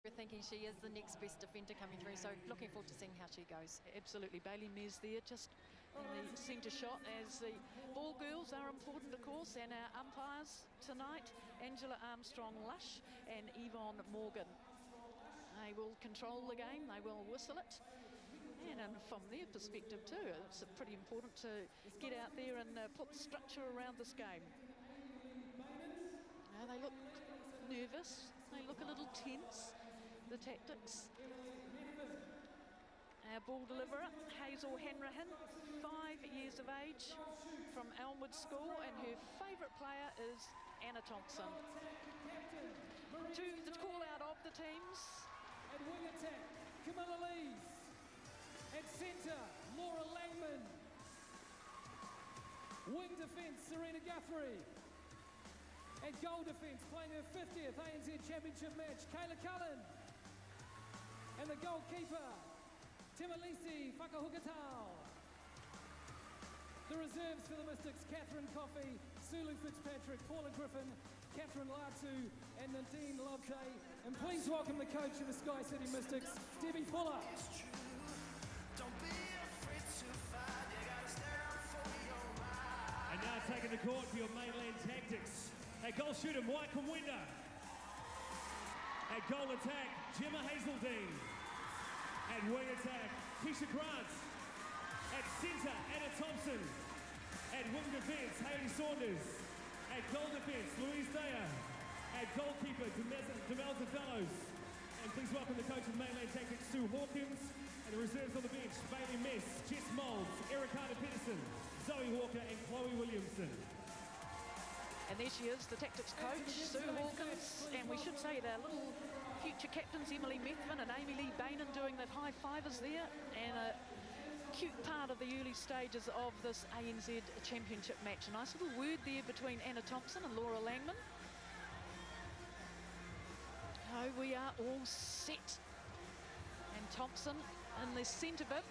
We're thinking she is the next best defender coming through, so looking forward to seeing how she goes. Absolutely. Bailey Mez there just in the centre shot, as the ball girls are important, of course, and our umpires tonight, Angela Armstrong-Lush and Yvonne Morgan. They will control the game, they will whistle it. And from their perspective too, it's pretty important to get out there and put structure around this game. Now they look nervous, they look a little tense, the Tactix. Our ball deliverer, Hazel Hanrahan, 5 years of age, from Elmwood School, and her favourite player is Anna Thompson. To the call out of the teams. At wing attack, Camilla Lees. At centre, Laura Langman. Wing defence, Serena Guthrie. At goal defence, playing her 50th ANZ Championship match, Kayla Cullen. And the goalkeeper, Timalisi Whakahukatau. The reserves for the Mystics, Catherine Coffey, Sulu Fitzpatrick, Paula Griffin, Catherine Latu, and Nadine Loveday. And please welcome the coach of the Sky City Mystics, Debbie Fuller. And now taking the court for your mainland Tactix. At goal shooter, Mike Kamwenda. At goal attack, Gemma Hazeldine. At wing attack, Keisha Grant. At centre, Anna Thompson. At wing defence, Hayley Saunders. At goal defence, Louise Daya. At goalkeeper, Demelza Fellows. And please welcome the coach of mainland Tactix, Sue Hawkins. And the reserves on the bench, Bailey Mess, Jess Moulds, Ericana Peterson, Zoe Walker and Chloe Williamson. And there she is, the Tactix coach, Sue Hawkins. And we should say their little future captains, Emily Methvin and Amy Lee Bainan, doing the high fivers there. And a cute part of the early stages of this ANZ Championship match. A nice little word there between Anna Thompson and Laura Langman. Oh, we are all set. And Thompson in the centre bit.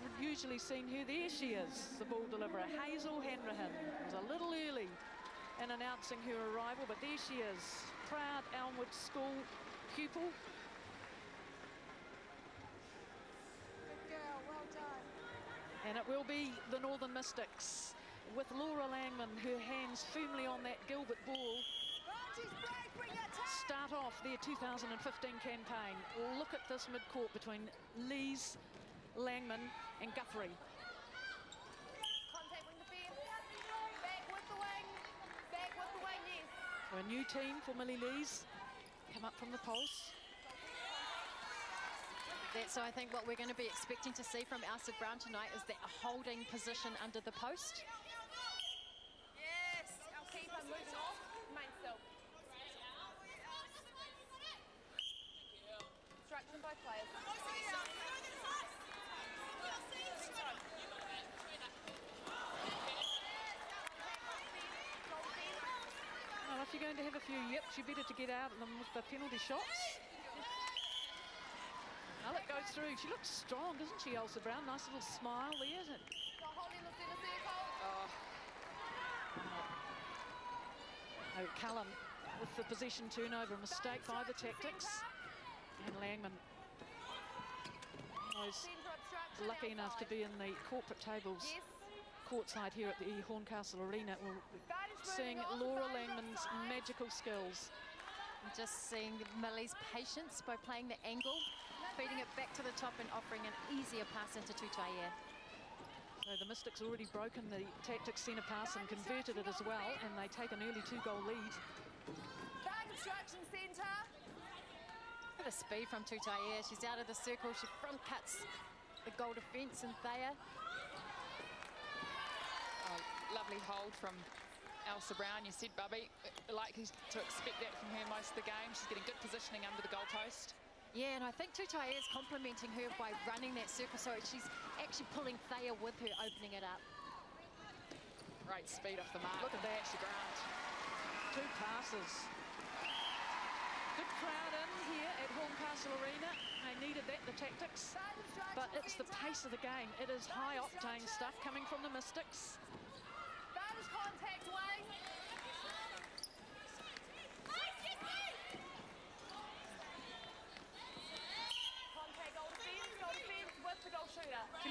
We've usually seen her. There she is, the ball deliverer, Hazel Hanrahan. It was a little early in announcing her arrival, but there she is, proud Elmwood School pupil. Good girl, well done. And it will be the Northern Mystics with Laura Langman, her hands firmly on that Gilbert ball. Start off their 2015 campaign. Look at this mid-court between Lees, Langman and Guthrie. Contact with the field. Back with the wing. Back with the wing, yes. A new team for Millie Lees. Come up from the pulse. That's, I think, what we're going to be expecting to see from Elsa Brown tonight is that holding position under the post. Yes, our keeper moves off. Main still. Instruction by players. Well, if you're going to have a few yips, you better to get out of them with the penalty shots. Now it goes through. She looks strong, doesn't she, Elsa Brown? Nice little smile there, isn't it? Holding the centre circle. Oh, Cullen with the possession turnover mistake by the Tactix. And Langman was lucky enough to be in the corporate tables courtside here at the Horncastle Arena. We're seeing Laura Langman's magical skills. And just seeing Millie's patience by playing the angle, feeding it back to the top and offering an easier pass into Tutaia. So the Mystics already broken the Tactix centre pass and converted it as well, and they take an early 2-goal lead. Back instruction centre. Bit of speed from Tutaia. She's out of the circle. She front cuts the goal defence, and Thea. Oh, lovely hold from Elsa Brown. You said, Bubby, likely to expect that from her most of the game. She's getting good positioning under the goal post. Yeah, and I think Tutaia is complimenting her by running that circle, so she's actually pulling Thea with her, opening it up. Great speed off the mark. Look at that, Grant. 2 passes. Good crowd in here at Horncastle Arena. They needed that, the Tactix. But it's the pace of the game. It is high-octane stuff coming from the Mystics. That is contact, Wayne.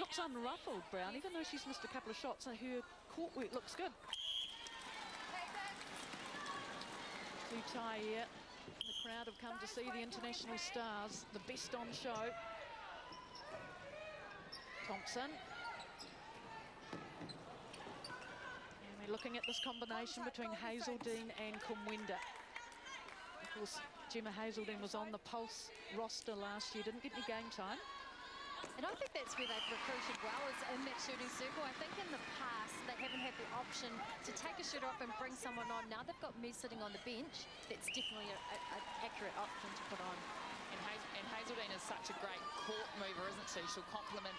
looks unruffled, Brown, even though she's missed a couple of shots. Her court work looks good. Tutai here. The crowd have come to see the international stars, the best on show. Thompson. And we're looking at this combination between Hazeldine and Kumwenda. Of course, Gemma Hazeldine was on the Pulse roster last year, didn't get any game time. And I think that's where they've recruited well, is in that shooting circle. I think in the past they haven't had the option to take a shooter off and bring someone on. Now they've got me sitting on the bench. That's definitely an accurate option to put on. And Hazeldine is such a great court mover, isn't she? She'll complement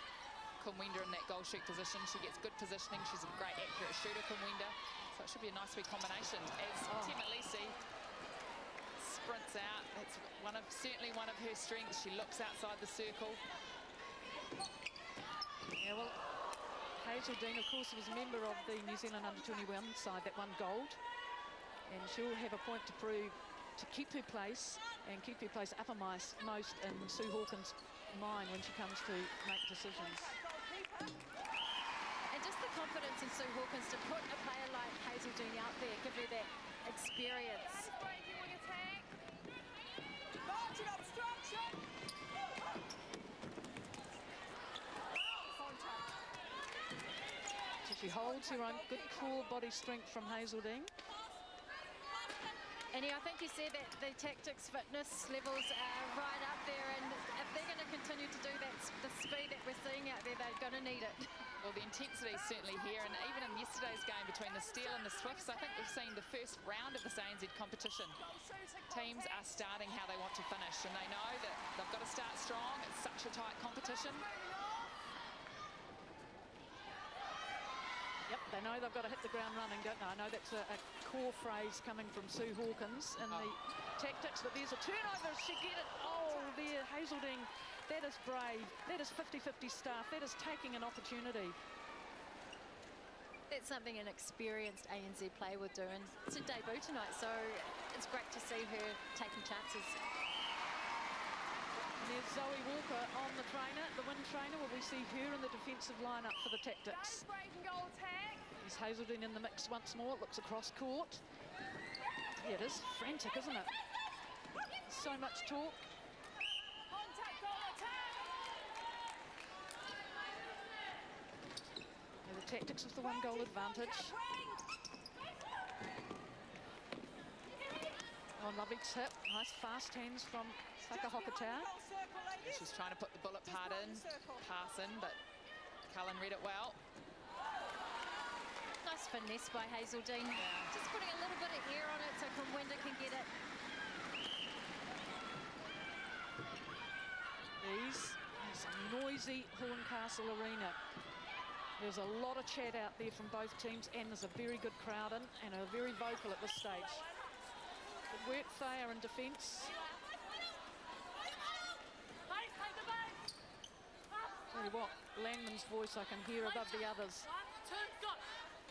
Kumwenda in that goal shoot position. She gets good positioning. She's a great accurate shooter, Kumwenda. So it should be a nice wee combination. As Timalisi sprints out, that's certainly one of her strengths. She looks outside the circle. Yeah, well, Hazeldine, of course, was a member of the New Zealand under-21 side that won gold. And she'll have a point to prove to keep her place and keep her place uppermost in Sue Hawkins' mind when she comes to make decisions. And just the confidence in Sue Hawkins to put a player like Hazeldine out there, give her that experience. So she holds her own, good core body strength from Hazeldine. And yeah, I think you said that the Tactix fitness levels are right up there, and if they're going to continue to do that, the speed that we're seeing out there, they're going to need it. Well, the intensity is certainly here, and even in yesterday's game between the Steel and the Swifts, I think we've seen the first round of this ANZ competition. Teams are starting how they want to finish, and they know that they've got to start strong. It's such a tight competition. Yep, they know they've got to hit the ground running, don't they? I know that's a core phrase coming from Sue Hawkins in the Tactix, but there's a turnover. She get it. Oh, there, Hazeldine. That is brave. That is 50-50 staff. That is taking an opportunity. That's something an experienced ANZ player would do, and it's a debut tonight, so it's great to see her taking chances. And there's Zoe Walker on the trainer, the wind trainer. Will we see her in the defensive lineup for the Tactix? There's Hazeldine in the mix once more. Looks across court. Yeah, it is frantic, isn't it? So much talk. Yeah, the Tactix with the 1-goal advantage. On Lovett's hip, nice fast hands from Whakahokatau. She's trying to put the bullet part in, pass in, but Cullen read it well. Nice finesse by Hazeldine. Yeah. Just putting a little bit of air on it so Kumwenda can get it. These is a noisy Horncastle Arena. There's a lot of chat out there from both teams, and there's a very good crowd in, and are very vocal at this stage. Good work there in defence. Tell you what, Langman's voice I can hear above the others.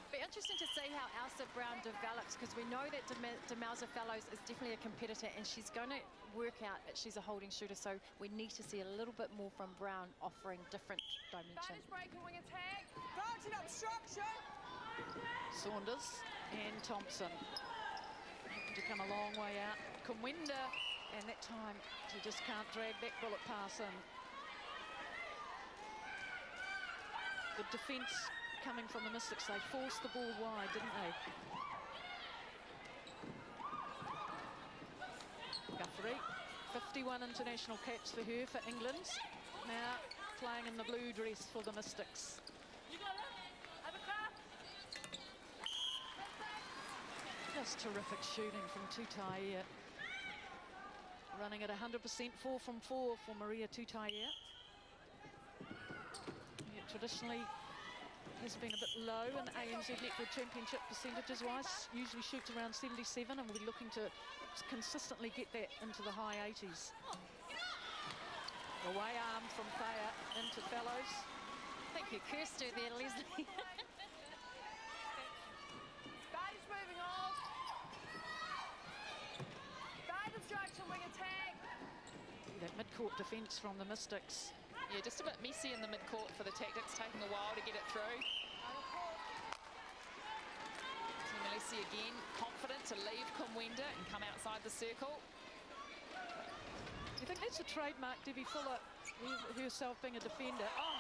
Be interesting to see how Elsa Brown develops, because we know that Demelza Fellows is definitely a competitor, and she's going to work out that she's a holding shooter, so we need to see a little bit more from Brown, offering different dimension. Saunders and Thompson having to come a long way out. Kumwenda, and that time she just can't drag that bullet pass in. Good defence coming from the Mystics. They forced the ball wide, didn't they? Guthrie, 51 international caps for her, for England. Now playing in the blue dress for the Mystics. Just terrific shooting from Tutai. Running at 100%, 4 from 4 for Maria Tutai. Yeah, traditionally has been a bit low in ANZ Netball Championship percentages-wise. Usually shoots around 77, and we'll be looking to consistently get that into the high 80s. Away arm from Thea into Fellows. I think you cursed her there, Leslie. That mid-court defence from the Mystics. Yeah, just a bit messy in the mid-court for the Tactix, taking a while to get it through. Timolesi again, confident to leave Kumwenda and come outside the circle. You think that's a trademark, Debbie Fuller, herself being a defender? Oh!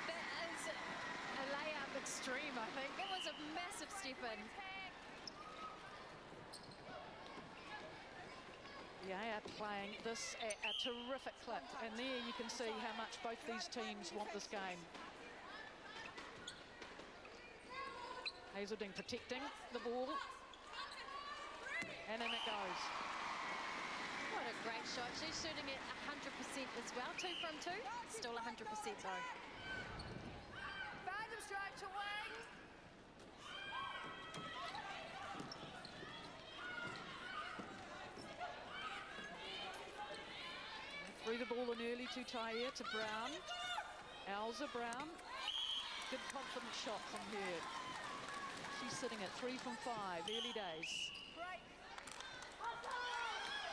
That is a layup extreme, I think. That was a massive step in. Yeah, playing this at a terrific clip, and there you can see how much both these teams want this game. Hazeldine protecting the ball, and in it goes. What a great shot. She's shooting it 100% as well. 2 from 2, still 100% though. Random strike to wing. Threw the ball in early to Taia, to Brown. Elza Brown. Good confident shot from her. She's sitting at 3 from 5, early days. Break.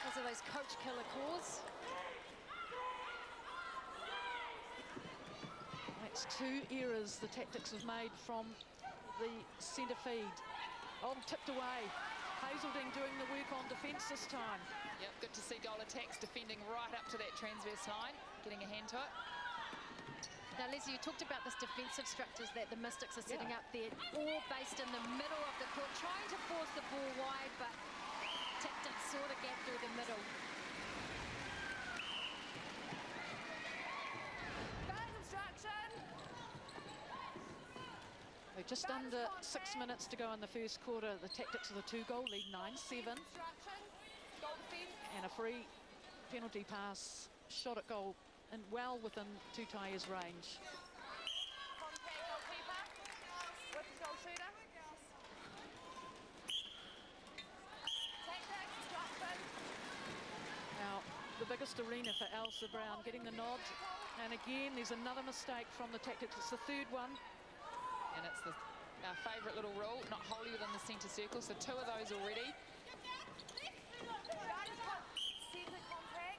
Those are those coach killer calls. That's 2 errors the Tactix have made from the centre feed. Oh, tipped away. Hazeldine doing the work on defence this time. Yep, good to see goal attacks defending right up to that transverse line, getting a hand to it. Now, Leslie, you talked about this defensive structures that the Mystics are setting up there, all based in the middle of the court, trying to force the ball wide, but Tactix saw the gap through the middle. Bad obstruction. We're just under 6 minutes to go in the first quarter. The Tactix with a 2-goal lead, 9-7. Obstruction. Goal defense. And a free penalty pass, shot at goal, and well within Tutaia's range. Contact goalkeeper. With the goal shooter. Tactix. Obstruction. Now, the biggest arena for Elsa Brown, getting the nod. And again, there's another mistake from the Tactix. It's the 3rd one. And it's our favourite little rule, not wholly within the centre circle, so 2 of those already. Centre contact.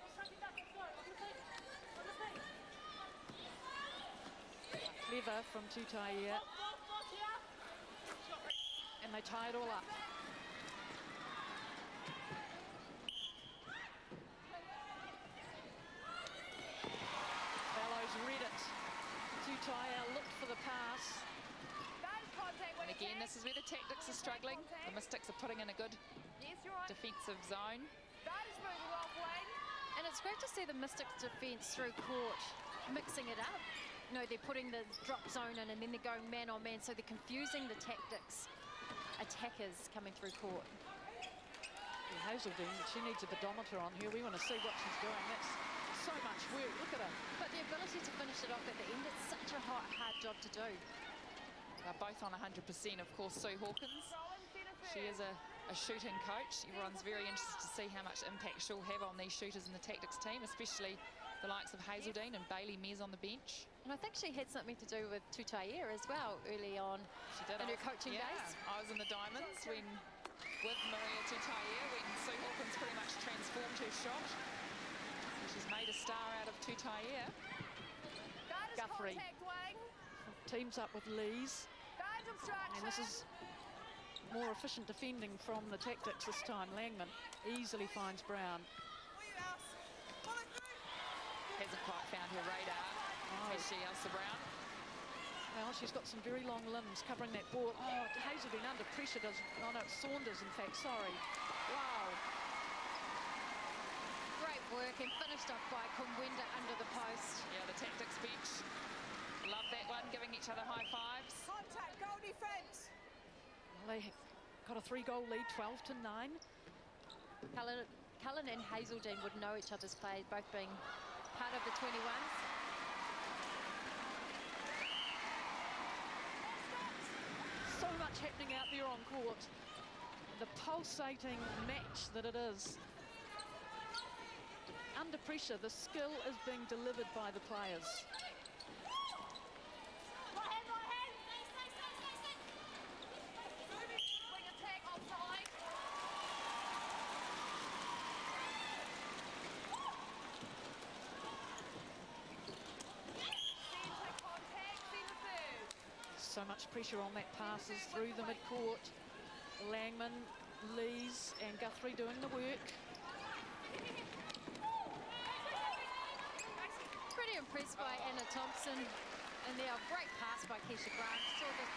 Clever from Tutaia. And they tie it all up. Bellows read it. Tutaia looked for the pass. And again, this is where the Tactix are struggling. The Mystics are putting in a good Yes, you're right. defensive zone. That is moving off wing. And it's great to see the Mystics defence through court, mixing it up. You know, they're putting the drop zone in and then they're going man on man, so they're confusing the Tactix attackers coming through court. Yeah, Hazeldine, she needs a pedometer on here. We want to see what she's doing. That's so much work. Look at her. But the ability to finish it off at the end, it's such a hard job to do. They're both on 100%, of course, Sue Hawkins. She is a shooting coach. Everyone's very interested to see how much impact she'll have on these shooters in the Tactix team, especially the likes of Hazeldine and Bailey Mez on the bench. And I think she had something to do with Tutaia as well early on She did. in her coaching days. I was in the Diamonds with Maria Tutaia when Sue Hawkins pretty much transformed her shot. And she's made a star out of Tutaia. That is Guthrie. contact wing. Teams up with Lees. That is obstruction. And this is more efficient defending from the Tactix this time. Langman easily finds Brown. Hasn't quite found her radar. Has she, Elsa Brown? Well, she's got some very long limbs covering that ball. Oh, Hazeldine under pressure does. Oh no, it's Saunders, in fact, sorry. Wow. Great work and finished off by Kumwenda under the post. Yeah, the Tactix bench. Love that one, giving each other high fives. Contact goal defense. Well, they got a 3-goal lead, 12-9. Cullen and Hazeldine would know each other's play, both being part of the 21s. So much happening out there on court. The pulsating match that it is. Under pressure, the skill is being delivered by the players. Wing attack offside. so much pressure on that passes through the midcourt. Langman, Lees and Guthrie doing the work. Pretty impressed by Anna Thompson. And there, a great pass by Keisha Grant. Saw the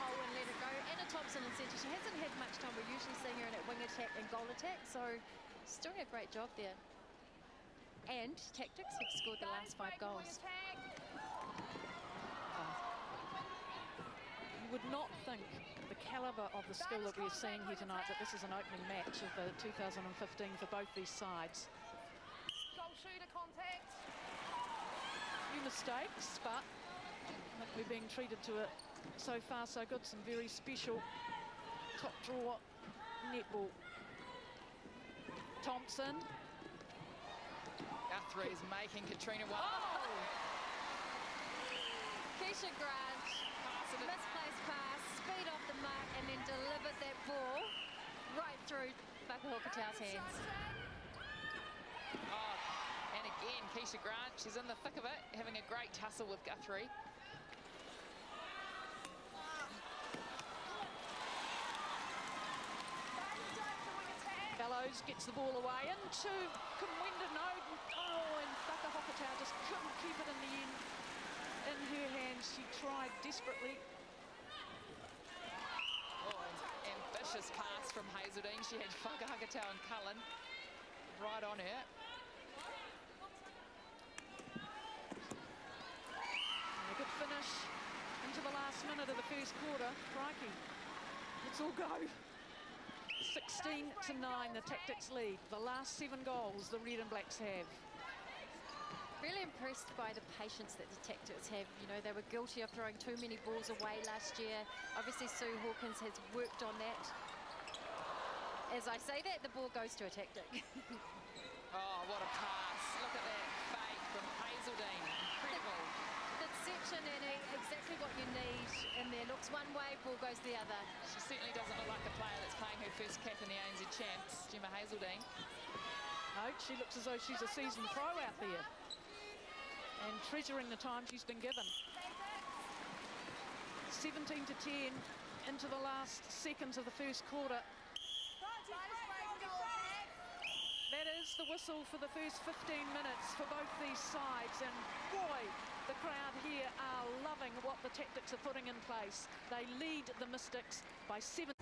hole and let it go. Anna Thompson in centre. She hasn't had much time. We're usually seeing her in at wing attack and goal attack. So she's doing a great job there. And Tactix have scored the last 5 goals. You would not think the calibre of the skill that we're seeing here tonight, that this is an opening match of the 2015 for both these sides. Goal shooter contact. Few mistakes, but I think we're being treated to it so far so good. Some very special top draw netball. Thompson. Guthrie's making Katrina one. Keisha Grant, misplaced pass, speed off the mark, and then delivered that ball right through Whakahokotau's hands. Oh, and again, Keisha Grant, she's in the thick of it, having a great tussle with Guthrie. Fellows gets the ball away into Kumwenda Node. Oh, and Whakahokotau just couldn't keep it in the end. In her hands, she tried desperately. Oh, an ambitious pass from Hazeldine. She had Whakahokotau and Cullen right on her. And a good finish into the last minute of the first quarter. Crikey, let's all go. 16-9, the Tactix lead. The last 7 goals the Red and Blacks have. Really impressed by the patience that the Tactix have. You know, they were guilty of throwing too many balls away last year. Obviously, Sue Hawkins has worked on that. As I say that, the ball goes to a Tactic. Oh, what a pass. Look at that fake from Hazeldine. Incredible. The deception, Annie, exactly what you need in there. Looks one way, ball goes the other. She certainly doesn't look like a player that's playing her first cap in the ANZ Champs, Gemma Hazeldine. No, she looks as though she's a seasoned pro out there. And treasuring the time she's been given. 17-10 into the last seconds of the first quarter. That is the whistle for the first 15 minutes for both these sides, and boy, the crowd here are loving what the Tactix are putting in place. They lead the Mystics by 7.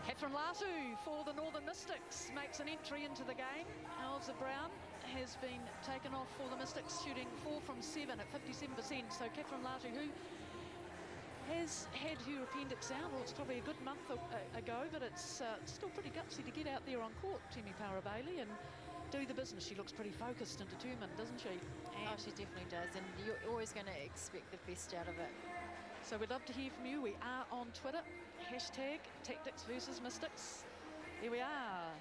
Catherine Latu for the Northern Mystics makes an entry into the game. Elsa Brown has been taken off for the Mystics, shooting 4 from 7 at 57%. So Catherine Latu, who has had her appendix out, well, it's probably a good month ago, but it's still pretty gutsy to get out there on court, Temi Para-Bailey, and do the business. She looks pretty focused and determined, doesn't she? And oh, she definitely does, and you're always going to expect the best out of it. So we'd love to hear from you. We are on Twitter, hashtag Tactix versus Mystics. Here we are.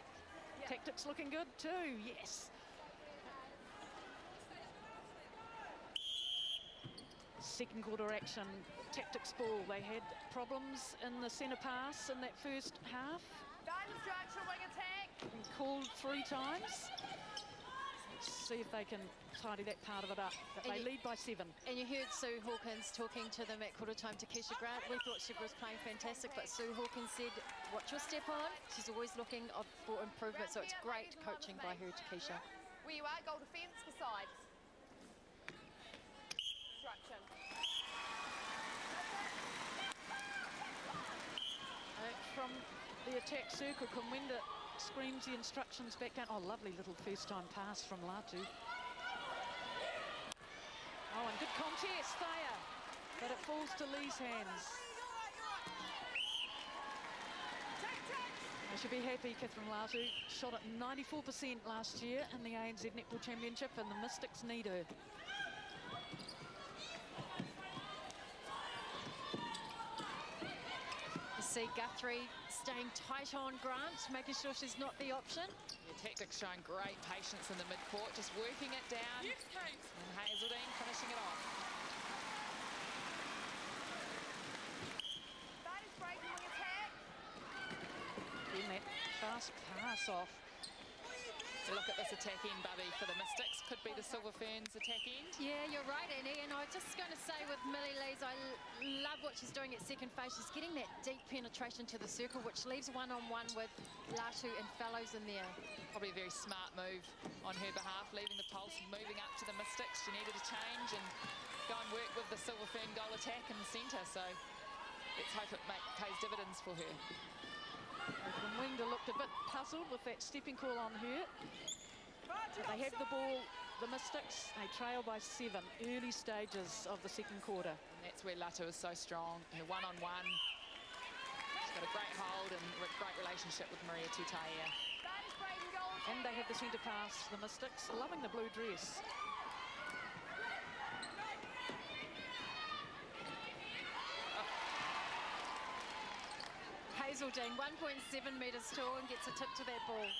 Yep. Tactix looking good too, yes. Second quarter action, Tactix ball. They had problems in the centre pass in that first half. Wing attack. And called 3 times. Let's see if they can tidy that part of it up. But they lead by 7. And you heard Sue Hawkins talking to them at quarter time to Keisha Grant. We thought she was playing fantastic, but Sue Hawkins said, watch your step on. She's always looking for improvement, so it's great coaching by her to Keisha. Where you are, goal defence beside. Instruction. From the attack circle, Kumwenda screams the instructions back down. Oh, lovely little first-time pass from Latu. Oh, and good contest there, but it falls to Lee's hands. They should be happy, Catherine Latu. Shot at 94% last year in the ANZ Netball Championship, and the Mystics need her. You see Guthrie staying tight on Grant, making sure she's not the option. Yeah, Tactix showing great patience in the midcourt, just working it down. Yes, Kate. And Hazeldine finishing it off. That is breaking wing attack. Getting that fast pass off. You look at this attack end, Bubby, for the Mystics. Could be the Silver Ferns attack end. Yeah, you're right, Annie. And I was just going to say with Millie Lees, I love what she's doing at second phase. She's getting that deep penetration to the circle, which leaves one-on-one with Latu and Fellows in there. Probably a very smart move on her behalf, leaving the pulse, moving up to the Mystics. She needed a change and go and work with the Silver Fern goal attack in the centre. So let's hope it pays dividends for her. Winder looked a bit puzzled with that stepping call on her. They have the ball, the Mystics. They trail by 7, early stages of the second quarter. And that's where Latu is so strong. Her one-on-one. She's got a great hold and a great relationship with Maria Tutaia. And they have the centre pass, the Mystics. Loving the blue dress. Hazeldine, 1.7 metres tall, and gets a tip to that ball.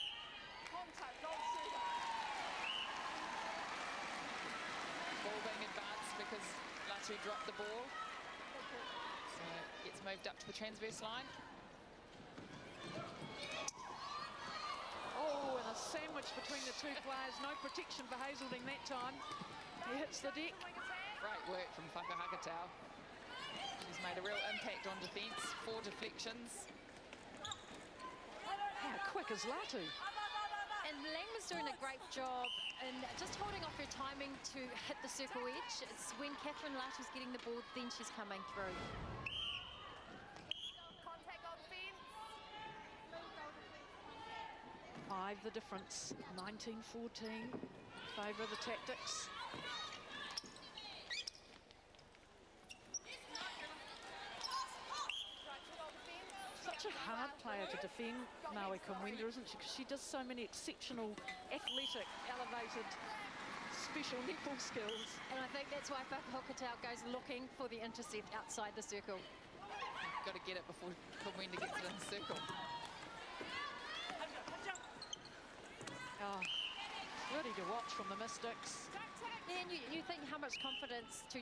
Ball being advanced because Latu dropped the ball. So gets moved up to the transverse line. Oh, and a sandwich between the two players. No protection for Hazeldine that time. He hits the deck. Great work from Whakahakatau. She's made a real impact on defence. 4 deflections. How quick is Latu? And Lang was doing a great job in just holding off her timing to hit the circle edge. It's when Catherine Latu's getting the ball, then she's coming through. Contact on fence. 5 the difference. 19-14. Favour of the Tactix. Such a hard player to defend, Maui Kumwenda, isn't she? Because she does so many exceptional, athletic, elevated, special netball skills. And I think that's why Whakahakatau goes looking for the intercept outside the circle. Got to get it before Kumwenda gets it in the circle. Oh, pretty to watch from the Mystics. Yeah, and you think how much confidence to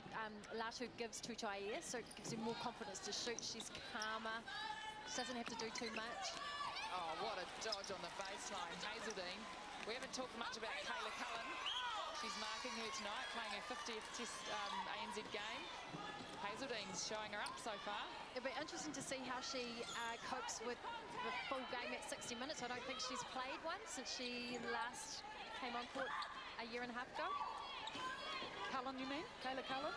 Latu gives to Tutaia, so it gives him more confidence to shoot. She's calmer. She doesn't have to do too much. Oh, what a dodge on the baseline. Hazeldine. We haven't talked much about Kayla Cullen. She's marking her tonight, playing her 50th Test ANZ game. Hazeldine's showing her up so far. It'll be interesting to see how she copes with the full game at 60 minutes. I don't think she's played one since she last came on court a year and a half ago. Cullen, you mean? Kayla Cullen?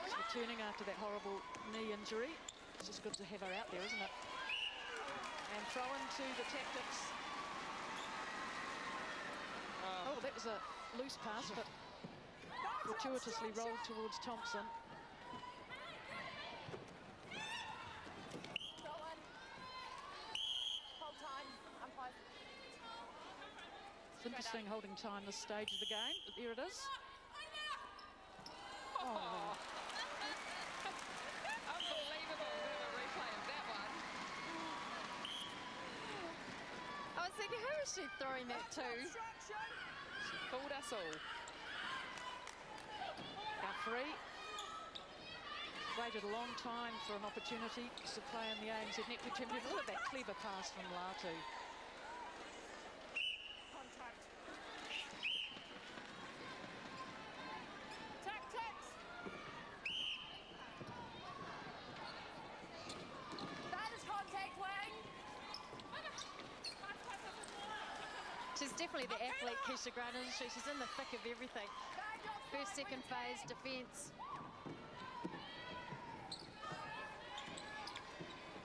She's returning after that horrible knee injury. It's just good to have her out there, isn't it? And throw into the Tactix. Oh, that was a loose pass, but fortuitously rolled towards Thompson. Hold time. Umpires. It's interesting holding time this stage of the game. Here it is. Oh. Unbelievable bit of a replay of that one. I was thinking, who is she throwing that to? She fooled us all. Guthrie waited a long time for an opportunity to play in the ANZ Netball Championship. Look at that clever pass from Latu. She's definitely the athlete, Keisha Grant, isn't she? She's in the thick of everything. First, second phase, defence.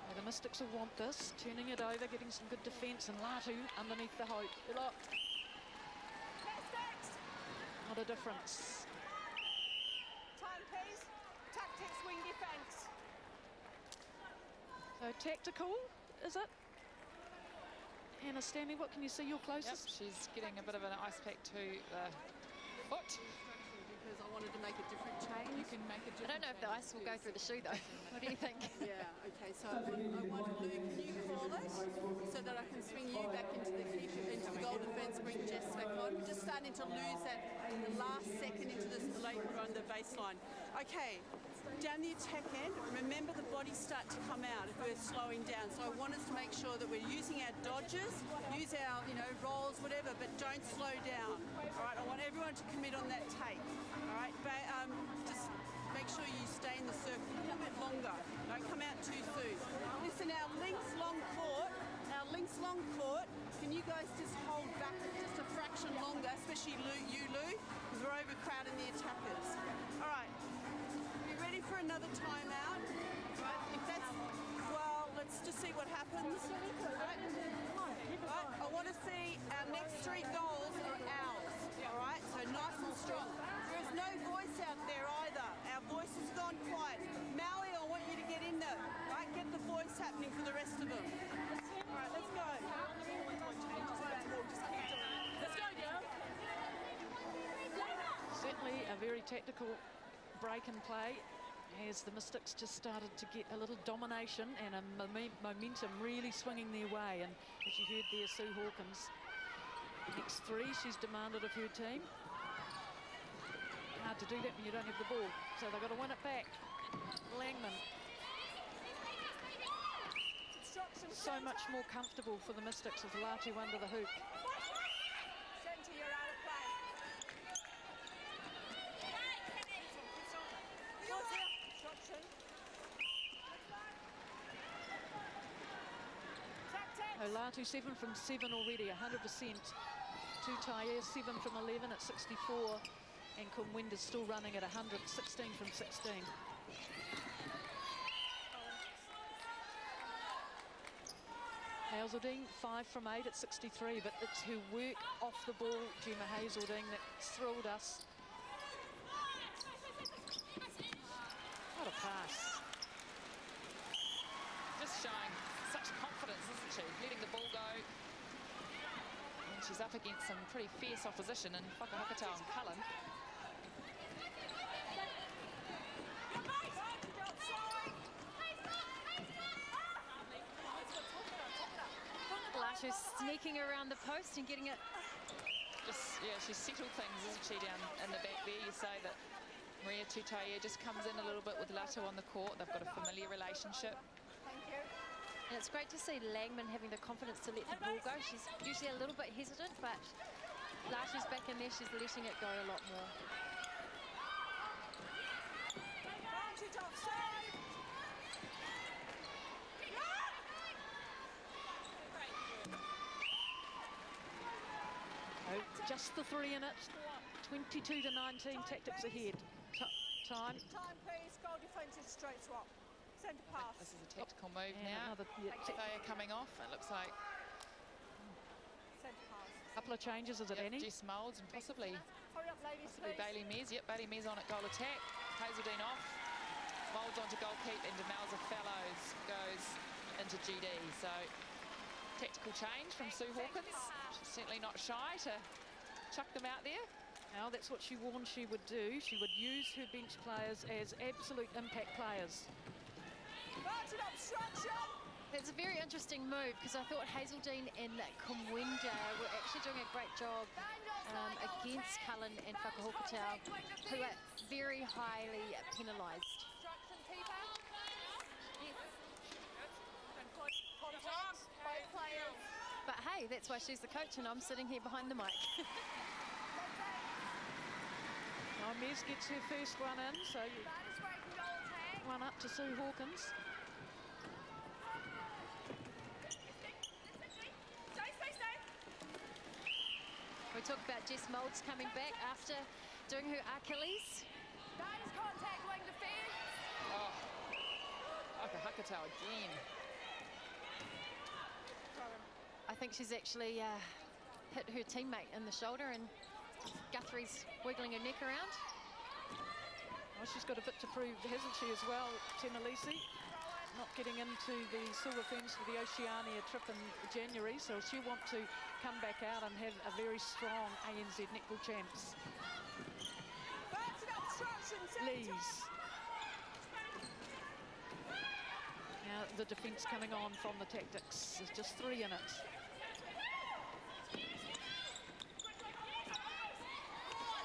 Well, the Mystics will want this, turning it over, getting some good defence, and Latu underneath the hoop. Look. Not a difference. Time, please. Tactics, wing defence. So tactical, is it? Hannah Stanley, what can you see? You're closest. Yep, she's getting a bit of an ice pack to the foot. Because I wanted to make a different change. You can make a I different don't know if the ice will go through the shoe, though. What do you think? Yeah, okay, so I want Lou, can you call it so that I can swing you back into the keeper, into the goal defence, bring Jess back on? We're just starting to lose that in the last second into this late run, the baseline. Okay, down the attack end, remember the bodies start to come out if we're slowing down. So I want us to make sure that we're using our dodges, use our, rolls, whatever, but don't slow down. All right, I want everyone to commit on that take. All right, but just make sure you stay in the circle a little bit longer. Don't come out too soon. Listen, our links long court, can you guys just hold back just a fraction longer, especially you, Lou, because we're overcrowding the attackers. All right. Ready for another timeout? Right, if that's, well, let's just see what happens. Right. I want to see our next 3 goals are ours. All right, so nice and strong. There's no voice out there either. Our voice has gone quiet. Mally, I want you to get in there. Right, get the voice happening for the rest of them. All right, let's go. Let's go, girl. Certainly a very tactical break and play as the Mystics just started to get a little domination and a momentum really swinging their way. And as you heard there, Sue Hawkins, next 3 she's demanded of her team. Hard to do that when you don't have the ball, so they've got to win it back. Langman. So much more comfortable for the Mystics with Latu under the hoop. Centre, you're out of play. Olatu 7 from 7 already, 100%. Tutaia 7 from 11 at 64, and Kumwinda's still running at 100, 16 from 16. Hazeldine 5 from 8 at 63, but it's her work off the ball, Gemma Hazeldine, that's thrilled us. What a pass. Just showing such confidence, isn't she? Letting the ball go. And she's up against some pretty fierce opposition in Whakahakatau and Cullen. Latu's sneaking around the post and getting it. Just, yeah, she's settled things, isn't she, down in the back there. You say that Maria Tutaia just comes in a little bit with Latu on the court. They've got a familiar relationship. And it's great to see Langman having the confidence to let the ball go. She's usually a little bit hesitant, but Latu's back in there. She's letting it go a lot more. Oh, just the 3 in it. 22 to 19, Tactix ahead. Time. Time, please. Goal defence is straight swap. Centre pass. This is a tactical move And now. Tutaia coming off. It looks like Centre pass. a couple of changes, is it, Annie? Jess Moulds and possibly Hurry up, ladies, please. Bailey Mears. Yep, Bailey Mears on at goal attack. Hazeldine off. Moulds onto goal keep, and Demelza Fellows goes into GD. So tactical change from Sue Hawkins. She's certainly not shy to chuck them out there. Now that's what she warned she would do. She would use her bench players as absolute impact players. It's a very interesting move because I thought Hazeldine and Kumwinda were actually doing a great job against Cullen and Whakahakatau, who are very highly penalised. But hey, that's why she's the coach and I'm sitting here behind the mic. Now Mears gets her first one in, so one up to Sue Hawkins. We talk about Jess Moulds coming back after doing her Achilles. Oh, Whakahakatau again. I think she's actually hit her teammate in the shoulder, and Guthrie's wiggling her neck around. Well, she's got a bit to prove, hasn't she, as well, Tenalisi? Not getting into the Silver Ferns for the Oceania trip in January, so she'll want to come back out and have a very strong ANZ netball champs. Lees. Now the defence coming on from the Tactix. There's just 3 in it.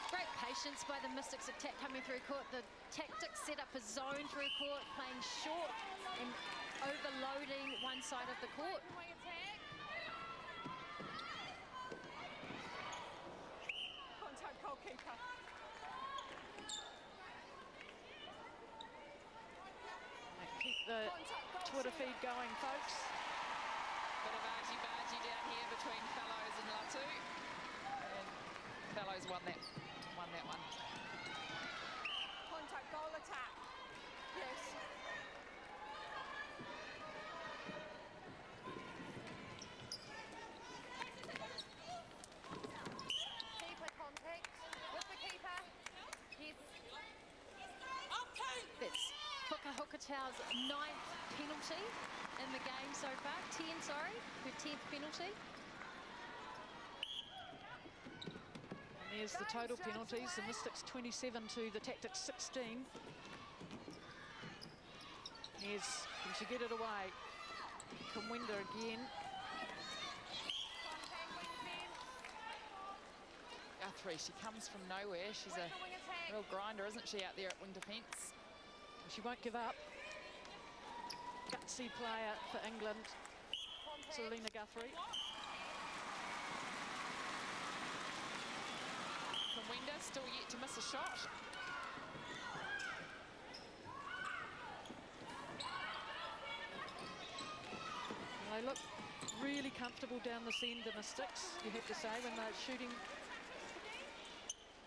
Great patience by the Mystics attack coming through court. The Tactix set up a zone through court, playing short and overloading one side of the court. Contact goalkeeper. Keep the Twitter feed going, folks. Bit of argy-bargy down here between Fellows and Latu. And Fellows won that one. Contact goal attack. Yes. Keeper contact with the keeper. Yes. That's Hukatau's 9th penalty in the game so far. 10, sorry, her 10th penalty. And there's the total penalties. The Mystics 27 to the Tactix 16. Here's, can she get it away? Kamwinda again. Guthrie, she comes from nowhere. She's a real grinder, isn't she, out there at wing defence? She won't give up. Gutsy player for England, Selena Guthrie. Kamwinda still yet to miss a shot. They look really comfortable down the centre, Mystics, you have to say, when they're shooting.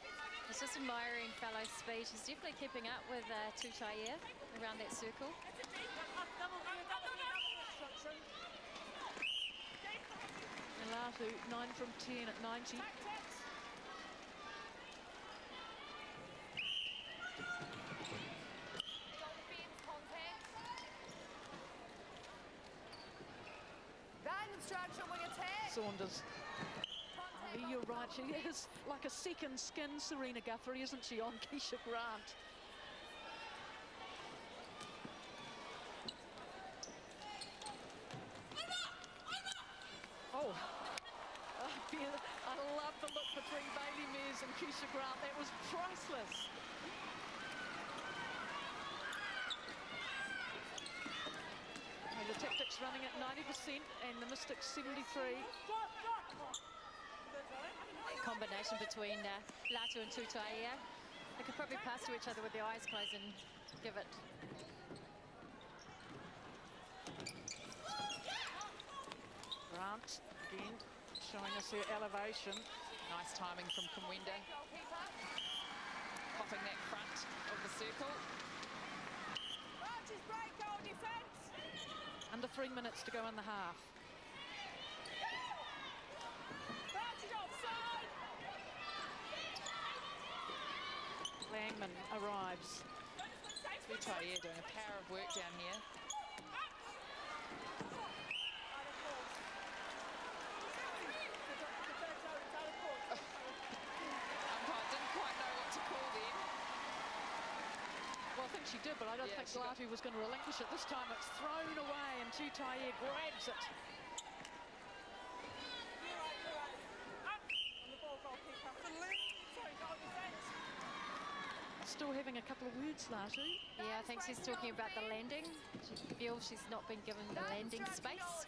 I was just admiring Fellow's speed. She's definitely keeping up with Tutaia around that circle. And Latu, 9 from 10 at 90. Saunders. Oh, you're right, she is like a second skin, Serena Guthrie, isn't she, on Keisha Grant? Oh, I love the look between Bailey Mears and Keisha Grant. That was priceless. And the Tactix running at 90% and the Mystics 73. Combination between Latu and Tutaia. They could probably pass to each other with their eyes closed and give it. Grant again showing us her elevation. Nice timing from Kamwinda. Popping that front of the circle. Under 3 minutes to go in the half. Langman arrives. Tutaia doing a power of work down here. Umpire didn't quite know what to call then. Well, I think she did, but I don't think Latu was going to relinquish it. This time it's thrown away and Tutaia grabs it. Still having a couple of words, Latu. Yeah, I think she's talking about the landing. She feels she's not been given the landing space.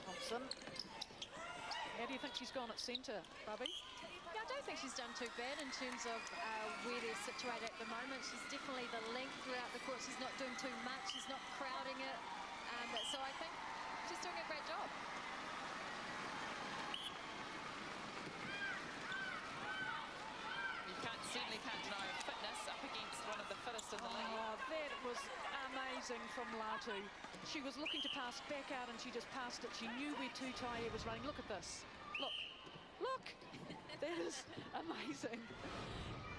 Thompson. How do you think she's gone at centre, Bubby? Yeah, I don't think she's done too bad in terms of where they're situated at the moment. She's definitely the length throughout the court. She's not doing too much. She's not crowding it. So I think she's doing a great job. Certainly can't deny her fitness up against one of the fittest in the league. Oh, that was amazing from Latu. She was looking to pass back out and she just passed it. She knew where Tutaia was running. Look at this. Look. Look. That is amazing.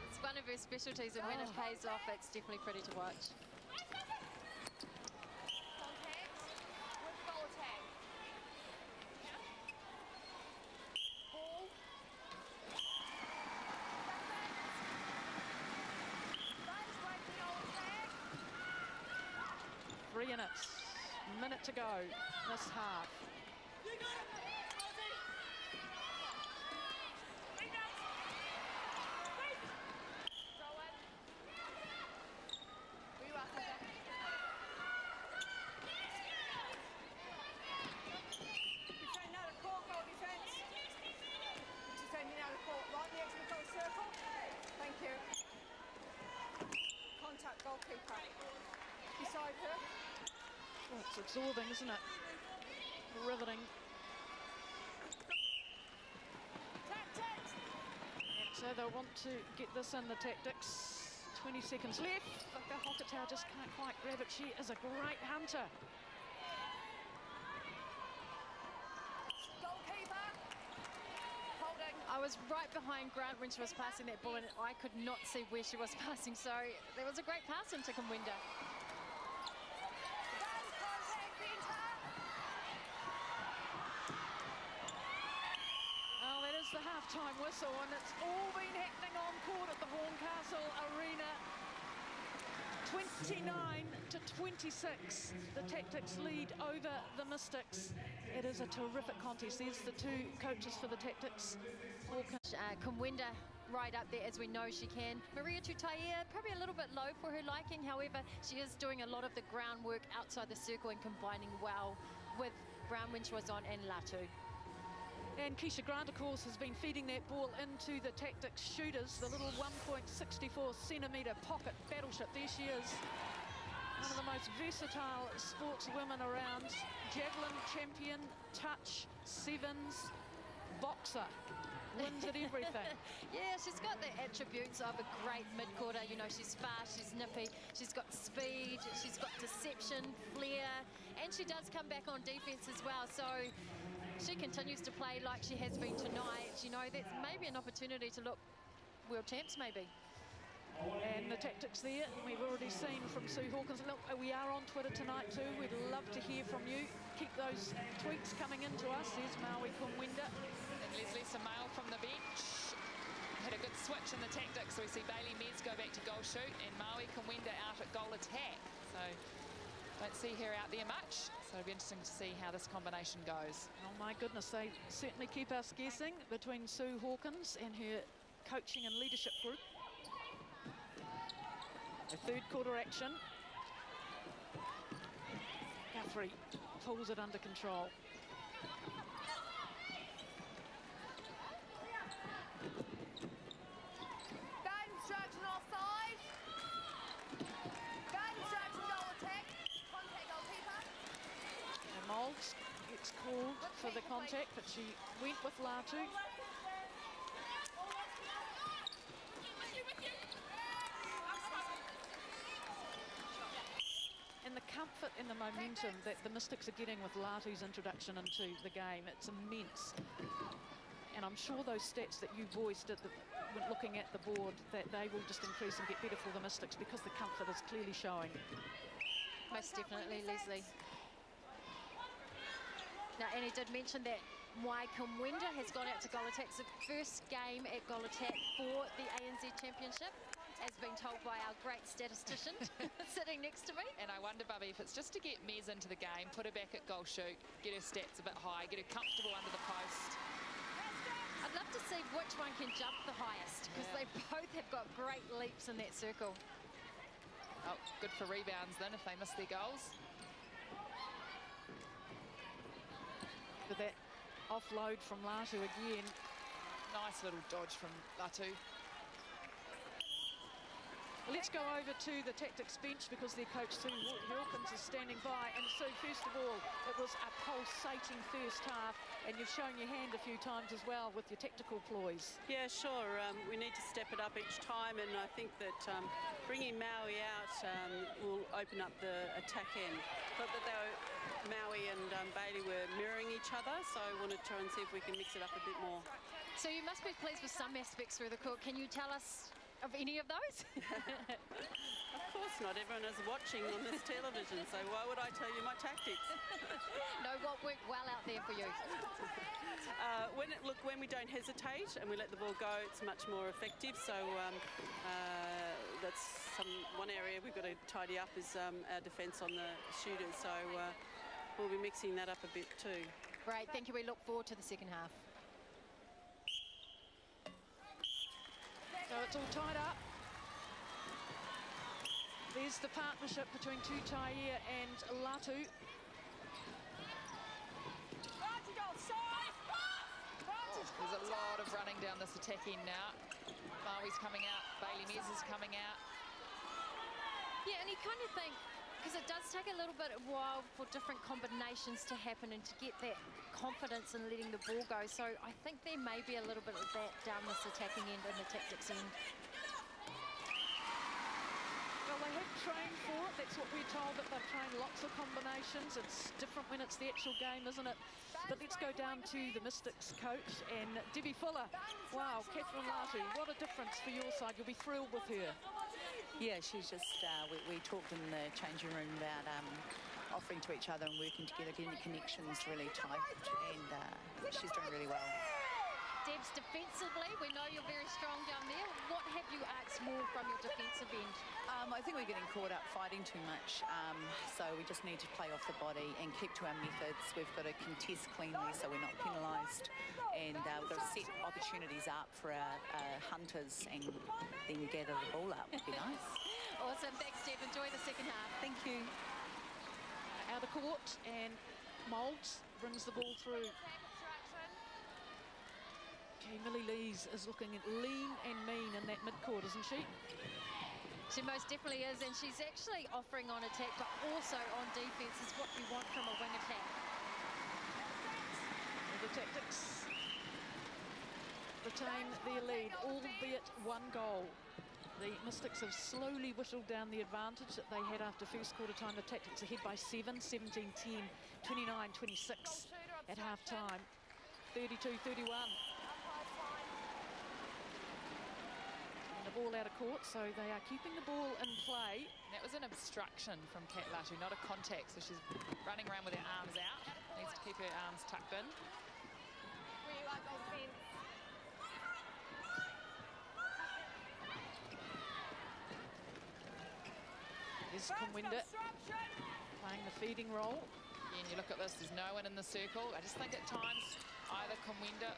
It's one of her specialties, and when it pays off, it's definitely pretty to watch. Minute to go this half. Oh, it's absorbing, isn't it? Riveting. Tactix. And so they'll want to get this in the Tactix. 20 seconds left. But Hocketau just can't quite grab it. She is a great hunter. Goalkeeper. Holding. I was right behind Grant when she was passing that ball, and I could not see where she was passing, so there was a great pass into Kumwinda. Down contact centre. Oh, that is the half-time whistle, and it's all been happening on court at the Horncastle Arena. 29 to 26, the Tactix lead over the Mystics. It is a terrific contest. There's the two coaches for the Tactix. Kumwinda right up there, as we know she can. Maria Tutaia, probably a little bit low for her liking. However, she is doing a lot of the groundwork outside the circle and combining well with Brown when she was on, and Latu. And Keisha Grant, of course, has been feeding that ball into the Tactix shooters, the little 1.64 centimetre pocket battleship. There she is. One of the most versatile sportswomen around. Javelin champion, touch, sevens, boxer. Wins at everything. Yeah, she's got the attributes of a great mid-quarter. You know, she's fast, she's nippy, she's got speed, she's got deception, flair, and she does come back on defence as well. So she continues to play like she has been tonight. You know, that's maybe an opportunity to look world champs, maybe. And the Tactix there, we've already seen from Sue Hawkins. Look, we are on Twitter tonight too. We'd love to hear from you. Keep those tweets coming into us. There's Maui Kumwinda. And Leslie Samail from the bench. Had a good switch in the Tactix. So we see Bailey Mez go back to goal shoot and Maui Kumwinda out at goal attack. So don't see her out there much. So it'll be interesting to see how this combination goes. Oh my goodness, they certainly keep us guessing between Sue Hawkins and her coaching and leadership group. The third quarter action. Guthrie pulls it under control. Guard instruction offside. Guard instruction goal attack. Contact goalkeeper. And Moulds gets called for the contact, but she went with Latu. And the comfort and the momentum that the Mystics are getting with Latu's introduction into the game, it's immense. And I'm sure those stats that you voiced at when looking at the board, that they will just increase and get better for the Mystics because the comfort is clearly showing. Most definitely, Leslie. Now, Annie did mention that Mai Kumwinda has gone out to goal attack. It's the first game at goal attack for the ANZ Championship, as been told by our great statistician sitting next to me. And I wonder, Bubby, if it's just to get Mez into the game, put her back at goal shoot, get her stats a bit high, get her comfortable under the post. I'd love to see which one can jump the highest, because they both have got great leaps in that circle. Oh, good for rebounds then if they miss their goals. With that offload from Latu again. Nice little dodge from Latu. Let's go over to the Tactix bench because their coach Sue Hawkins is standing by. And so first of all, it was a pulsating first half, and you've shown your hand a few times as well with your tactical ploys. Yeah, sure. We need to step it up each time, and I think that bringing Maui out will open up the attack end. Thought that Maui and Bailey were mirroring each other, so I want to try and see if we can mix it up a bit more. So you must be pleased with some aspects through the court. Can you tell us of any of those? Of course not. Everyone is watching on this television, so why would I tell you my tactics? No, what worked well out there for you? When we don't hesitate and we let the ball go, it's much more effective. So that's one area we've got to tidy up is our defence on the shooters. So we'll be mixing that up a bit too. Great, thank you. We look forward to the second half. So it's all tied up. There's the partnership between Tutaia and Latu. There's a lot of running down this attack end now. Maui's coming out, Bailey Mez is coming out. Yeah, and you kind of think because it does take a little bit of while for different combinations to happen and to get that confidence in letting the ball go. So I think there may be a little bit of that down this attacking end and the Tactix end. Well, they have trained for it. That's what we're told, that they've trained lots of combinations. It's different when it's the actual game, isn't it? But let's go down to the Mystics coach and Debbie Fuller. Wow, Catherine Latu, what a difference for your side. You'll be thrilled with her. Yeah, she's just, we talked in the changing room about offering to each other and working together, getting the connections really tight, and she's doing really well. Debs, defensively, we know you're very strong down there. What have you asked more from your defensive end? I think we're getting caught up fighting too much, so we just need to play off the body and keep to our methods. We've got to contest cleanly so we're not penalised, and we've got to set opportunities up for our hunters and then gather the ball up. Would be nice. Awesome, thanks Deb, enjoy the second half. Thank you. Out of court, and Moulds brings the ball through. Okay, Millie Lees is looking lean and mean in that mid-court, isn't she? She most definitely is, and she's actually offering on attack, but also on defence is what you want from a wing attack. And the Tactix retain their lead, albeit one goal. The Mystics have slowly whittled down the advantage that they had after first quarter time. The Tactix ahead by 7, 17-10, 29-26 at half-time, 32-31. Ball out of court, so they are keeping the ball in play. That was an obstruction from Kat Latu, not a contact, so she's running around with her arms out. Needs to keep her arms tucked in. Is Kumwinda playing the feeding role? Again, you look at this, there's no one in the circle. I just think at times either Kumwinda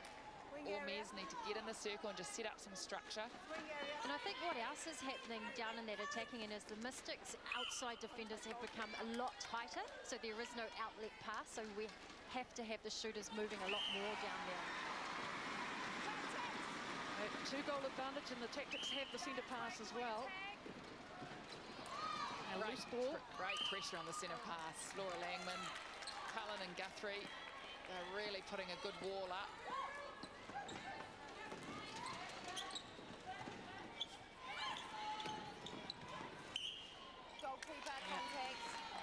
or Mez need to get in the circle and just set up some structure. And I think what else is happening down in that attacking end is the Mystics outside defenders have become a lot tighter, so there is no outlet pass, so we have to have the shooters moving a lot more down there. Two-goal advantage, and the Tactix have the centre pass as well. Now loose ball. Great pressure on the centre pass. Laura Langman, Cullen and Guthrie, they're really putting a good wall up.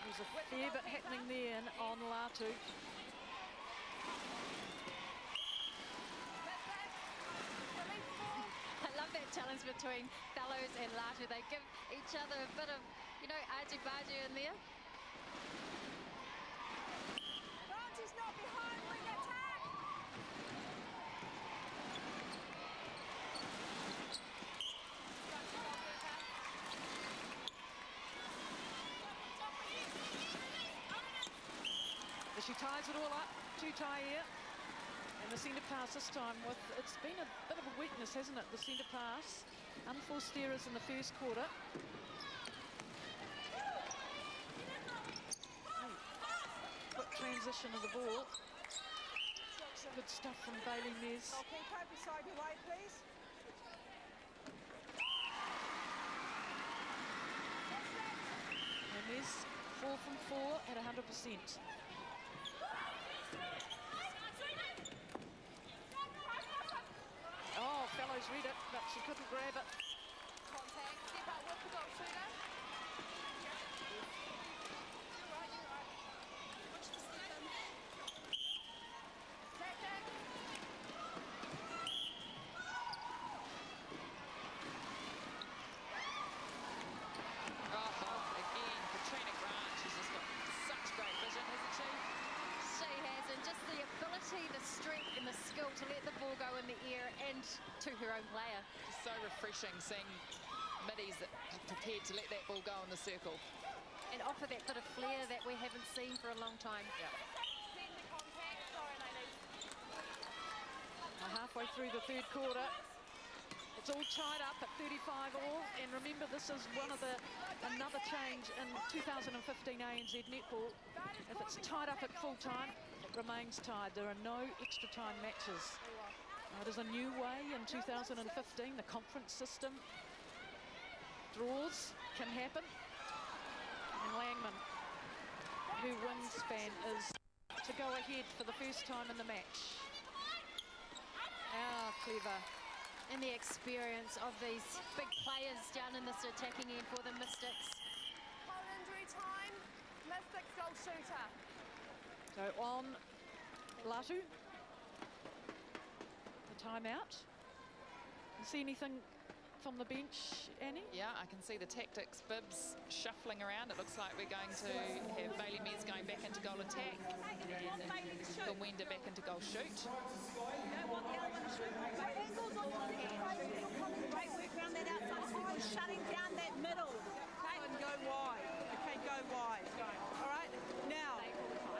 There's a fair bit happening there on Latu. I love that challenge between Fellows and Latu. They give each other a bit of, you know, argy-bargy in there. Brandy's not behind, wing attack! She ties it all up, two-tie here. And the centre pass this time with, it's been a bit of a weakness, hasn't it, the centre pass. Unforced errors in the first quarter. Quick transition of the ball. Good stuff from Bailey Mez. Goalkeeper, beside your way, please. And Mez, 4 from 4 at 100%. Oh, Fellows read it, but she couldn't grab it. Contact, step up with the goal shooter. You're right. Watch the step in. Tactic. Oh, again, Katrina Grant, she's just got such great vision, hasn't she? She has, and just the ability, the strength and the skill to let the ball go in the air and to her own player. It's so refreshing seeing middies that are prepared to let that ball go in the circle. And offer that bit of flair that we haven't seen for a long time. Yeah. Send the contact. Sorry, ladies. Halfway through the third quarter. It's all tied up at 35 all, and remember this is one of another change in 2015 ANZ netball. If it's tied up at full time, it remains tied. There are no extra time matches. It is a new way in 2015, the conference system. Draws can happen. And Langman, who wingspan is to go ahead for the first time in the match. Ah, clever. And the experience of these big players down in this attacking end for the Mystics. Whole injury time. Mystics goal shooter. So on Latu. The timeout. See anything from the bench, Annie? Yeah, I can see the Tactix bibs shuffling around. It looks like we're going to have Bailey Mears going back into goal attack and Gawenda back into goal shoot. Don't want the other one to shoot. But angles on your head. Great work around that outside. So you're shutting down that middle. Okay, and go wide. Okay, go wide. All right, now,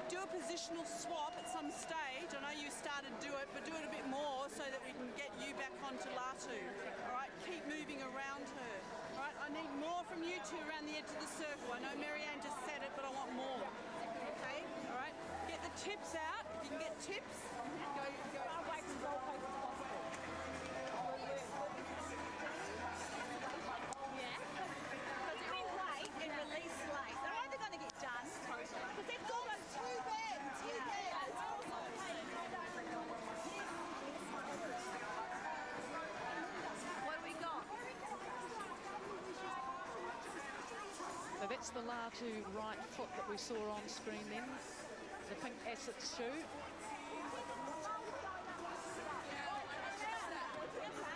do a positional swap at some stage. I know you started to do it, but do it a bit more so that we can get you back onto Latu. All right, keep moving around her. All right, I need more from you two around the edge of the circle. I know Marianne just said it, but I want more. Okay, all right, get the tips out. If you can get tips, go. Away from goalpost as possible. Yeah. Because if we wait and release late, they're either going to get done. Because they've got them too bad. What have we got? So that's the Latu right foot that we saw on screen then. The pink Asics shoe.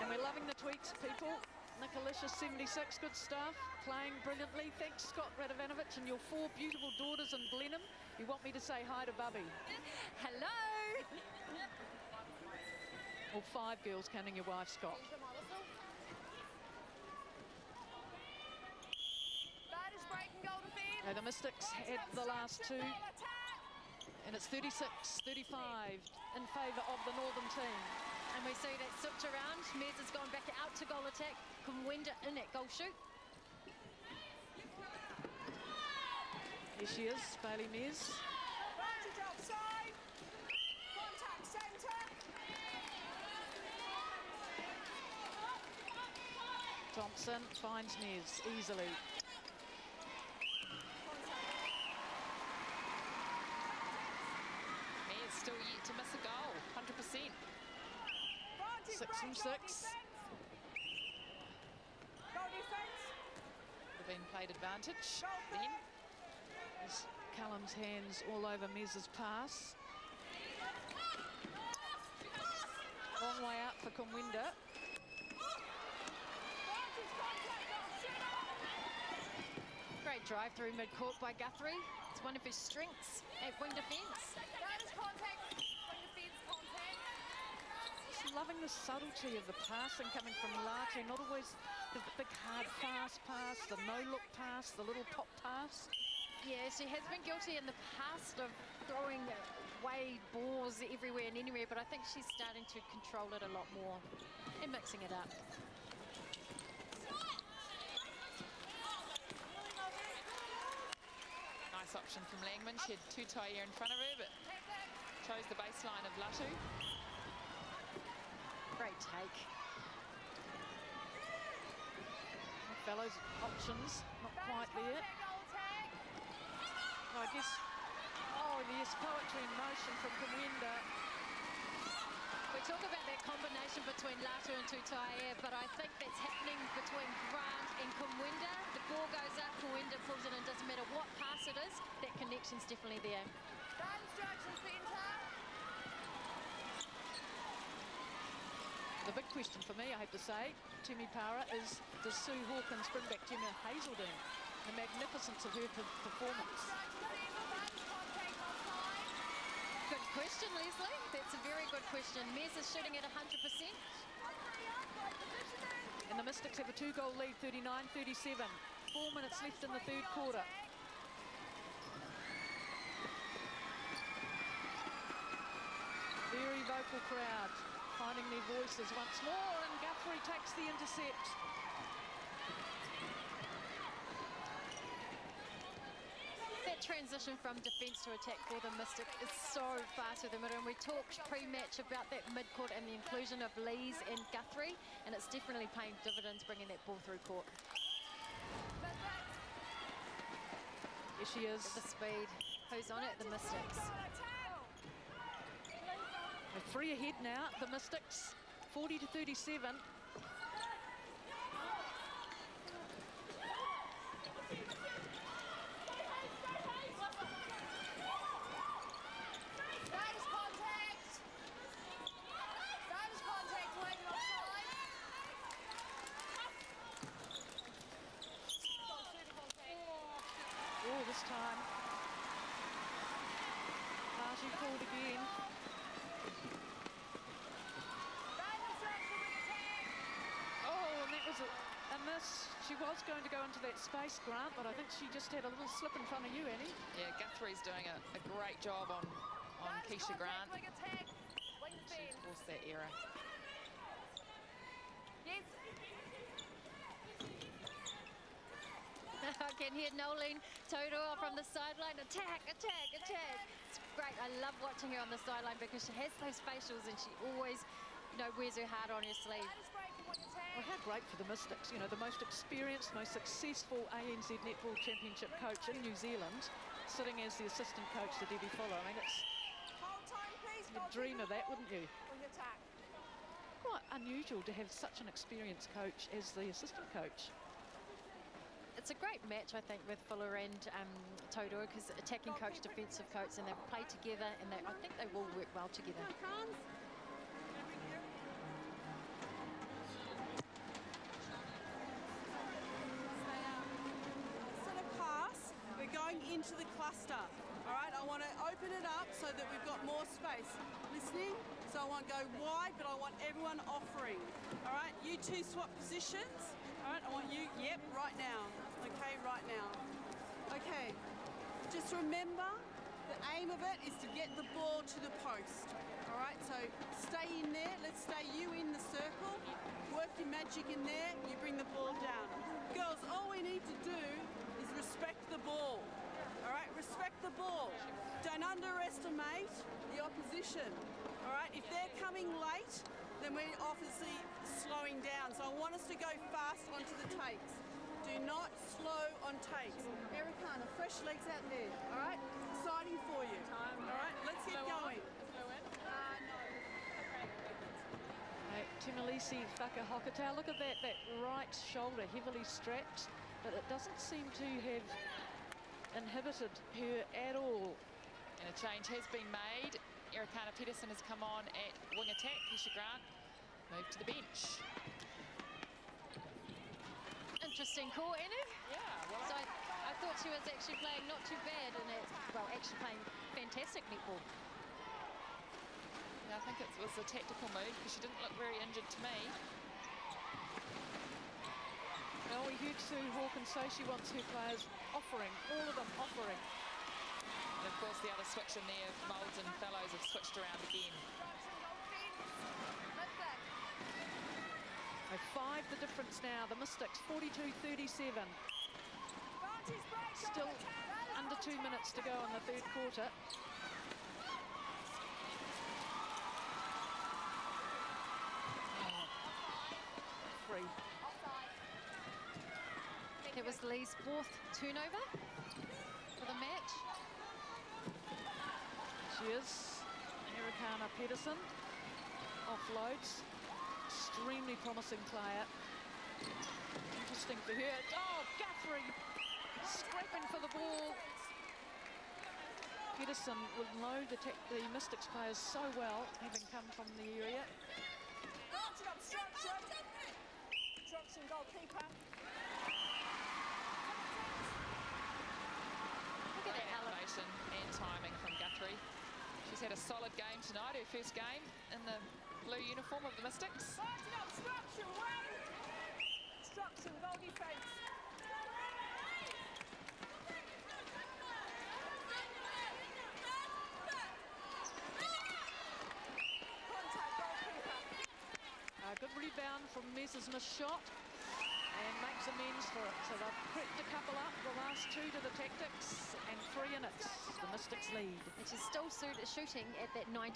And we're loving the tweets, people. Nicolicious 76, good stuff. Playing brilliantly. Thanks, Scott Radovanovich, and your 4 beautiful daughters in Blenheim. You want me to say hi to Bubby? Hello! Or 5 girls, counting your wife, Scott. That is breaking goal defense. Now, the Mystics had the last 2. And it's 36-35 in favour of the Northern team. And we see that switch around. Mears has gone back out to goal attack. Gawenda in at goal shoot. Here she is, Bailey Mears. Advantage offside. Contact centre. Thompson finds Mears easily. Mears still yet to miss a goal, 100%. 6 from 6. Goal defence. Would have been played advantage then. There's Callum's hands all over Mears' pass. Long way out for Gawenda. Great drive through mid-court by Guthrie. It's one of his strengths at wing defence. That is contact. Wing defence contact. Just loving the subtlety of the passing coming from Latu. Not always the big, hard, fast pass, the no-look pass, the little pop pass. Yeah, she has been guilty in the past of throwing away balls everywhere and anywhere, but I think she's starting to control it a lot more and mixing it up. Nice option from Langman. She had Tutaia in front of her, but chose the baseline of Latu. Great take. Fellows options, not quite there. I guess, oh yes, poetry in motion from Gawenda. We talk about that combination between Latu and Tutaia, but I think that's happening between Grant and Gawenda. The ball goes up, Gawenda pulls it in, doesn't matter what pass it is, that connection's definitely there. That instruction centre. The big question for me, I have to say, Timmy Para, is does Sue Hawkins bring back Gemma Hazeldine? The magnificence of her performance. Good question, Leslie. That's a very good question. Mears is shooting at 100%. And the Mystics have a 2-goal lead, 39-37. 4 minutes left in the third quarter. Very vocal crowd, finding their voices once more, and Guthrie takes the intercept. That transition from defence to attack for the Mystic is so fast with the middle, and we talked pre-match about that mid-court and the inclusion of Lees and Guthrie, and it's definitely paying dividends bringing that ball through court. Here she is. The speed. Who's on it? The Mystics. They're 3 ahead now, the Mystics. 40 to 37. Oh, this time. Party called again. Oh, and that was a miss. She was going to go into that space, Grant, but I think she just had a little slip in front of you, Annie. Yeah, Guthrie's doing a great job on Keisha Grant. She forced that error. Yes. I can hear Nolene Tauroa from the sideline. Attack, attack, attack. It's great. I love watching her on the sideline because she has those facials and she always, you know, wears her heart on her sleeve. Well, how great for the Mystics. You know, the most experienced, most successful ANZ Netball Championship coach in New Zealand, sitting as the assistant coach to Debbie Fuller. I mean, it's... You'd dream of that, wouldn't you? Quite unusual to have such an experienced coach as the assistant coach. It's a great match, I think, with Fuller and Tauroa, because attacking coach, defensive coach, and they've played together, and I think they will work well together. Set a pass. We're going into the cluster. All right, I want to open it up so that we've got more space. Listening, so I won't go wide, but I want everyone offering. All right, you two swap positions. All right, I want you, yep, right now. Okay, right now. Okay, just remember the aim of it is to get the ball to the post. All right, so stay in there. Let's stay you in the circle. Work your magic in there. You bring the ball down. Girls, all we need to do is respect the ball. All right, respect the ball. Don't underestimate the opposition. All right, if they're coming late, then we're obviously slowing down. So I want us to go fast onto the takes. Do not slow on takes. Ericana, fresh legs out there. All right, exciting for you. All right, let's get going. Timalisi Whakahokata, look at that right shoulder heavily strapped, but it doesn't seem to have inhibited her at all. And a change has been made. Ericana Pedersen has come on at wing attack. Keisha Grant moved to the bench. Interesting call, Anu. Yeah, well, So I thought she was actually playing not too bad, and actually playing fantastic netball. yeah, I think it was a tactical move because she didn't look very injured to me. Well, we heard Sue Hawkins say she wants her players offering, all of them offering. And of course, the other switch in there, Moulds and Fellows have switched around again. By 5 the difference now. The Mystics 42-37. Still under 2 minutes to go in the third quarter. Free. It was Lee's 4th turnover for the match. She is. Ericana Pedersen offloads. Extremely promising player. Interesting for her. Oh, Guthrie scraping for the ball. Pedersen will know the Mystics players so well, having come from the area. Obstruction goalkeeper. Look at that Elevation and timing from Guthrie. She's had a solid game tonight, her first game in the blue uniform of the Mystics. Obstruction, goal defense. Contact goalkeeper. Good rebound from Mez's missed shot and makes amends for it. So they've crept a couple up, the last 2 to the Tactix, and 3 in it. The Mystics lead. And she's still shooting at that 90%.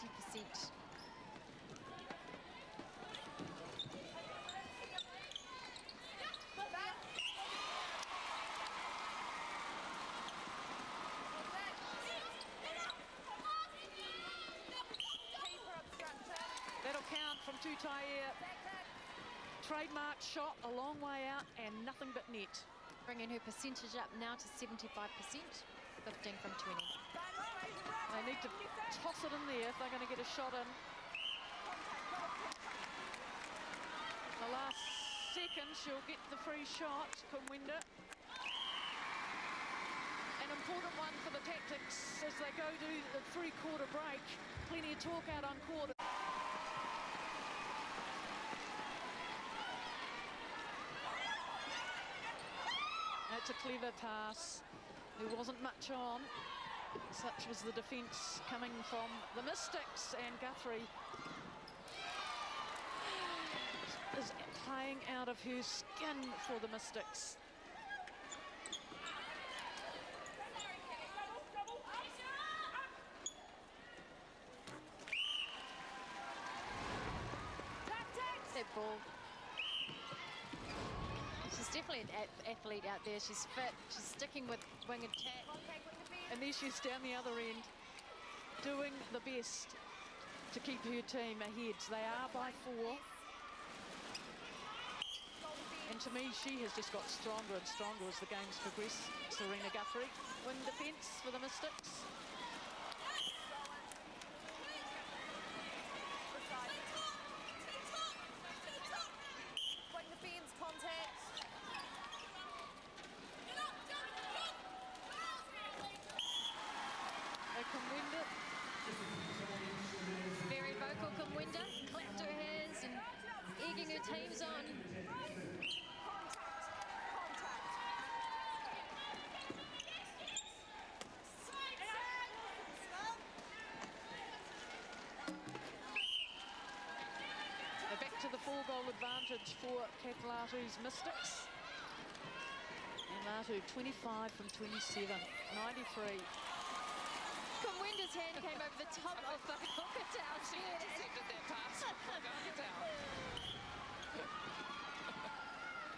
Tair. Trademark shot a long way out and nothing but net. Bringing her percentage up now to 75%, 15 from 20. They need to toss it in there if they're going to get a shot in. The last second, she'll get the free shot, Kumwinda. An important one for the Tactix as they go to the three-quarter break. Plenty of talk out on court. That's a clever pass. There wasn't much on. Such was the defence coming from the Mystics, and Guthrie is playing out of her skin for the Mystics. That ball. She's definitely an athlete out there. She's fit. She's sticking with wing attack. And there she is down the other end, doing the best to keep her team ahead. They are by 4. And to me, she has just got stronger and stronger as the games progress. Serena Guthrie, wing defence for the Mystics. Wing defence, contact. Kumwinda. Very vocal Kumwinda, clapped her hands and egging her teams on. They're back to the 4-goal advantage for Katalatu's Mystics. And Latu 25 from 27, 93. Kumwinda's hand came over the top of Whakahokatau. She intercepted that pass from Whakahokatau.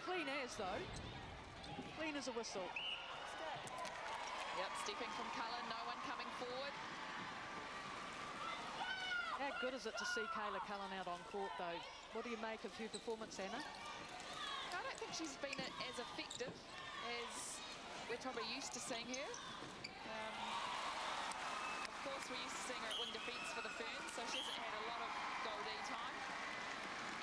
Clean as, though. Clean as a whistle. Yep, stepping from Cullen, no one coming forward. How good is it to see Kayla Cullen out on court, though? What do you make of her performance, Anna? I don't think she's been as effective as we're probably used to seeing her. Of course, we're used to seeing her at wing defence for the Ferns, so she hasn't had a lot of goal D time.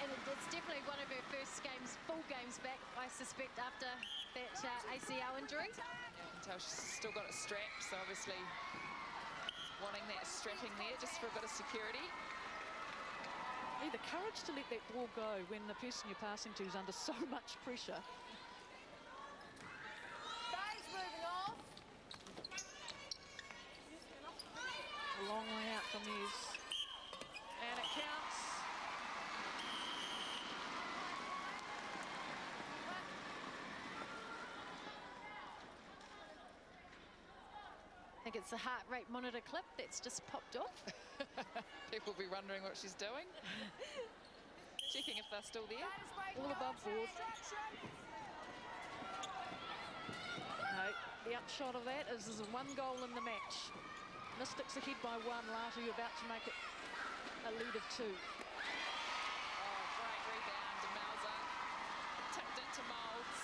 And it's definitely one of her first games, full games back, I suspect, after that ACL injury. Yeah, you can tell she's still got it strapped, so obviously wanting that strapping there just for a bit of security. Yeah, the courage to let that ball go when the person you're passing to is under so much pressure. Base moving off. A long way out from these. And it counts. I think it's the heart rate monitor clip that's just popped off. People will be wondering what she's doing. Checking if they're still there. All above board. No, the upshot of that is there's a 1 goal in the match. Mystics ahead by 1. Latu about to make it a lead of 2. Oh, great rebound, Demelza. Tipped into Moulds.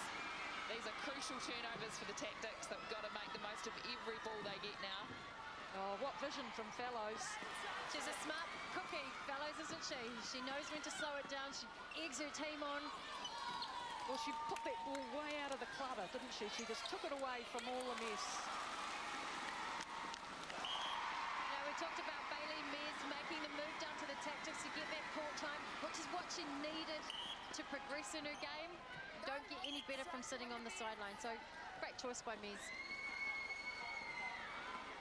These are crucial turnovers for the Tactix. They've got to make the most of every ball they get now. Oh, what vision from Fellows. She's a smart cookie, Fellows, isn't she? She knows when to slow it down. She eggs her team on. Well, she put that ball way out of the clutter, didn't she? She just took it away from all the mess. Now, we talked about Bailey Mears making the move down to the Tactix to get that court time, which is what she needed to progress in her game. Don't get any better from sitting on the sideline. So, great choice by Mears.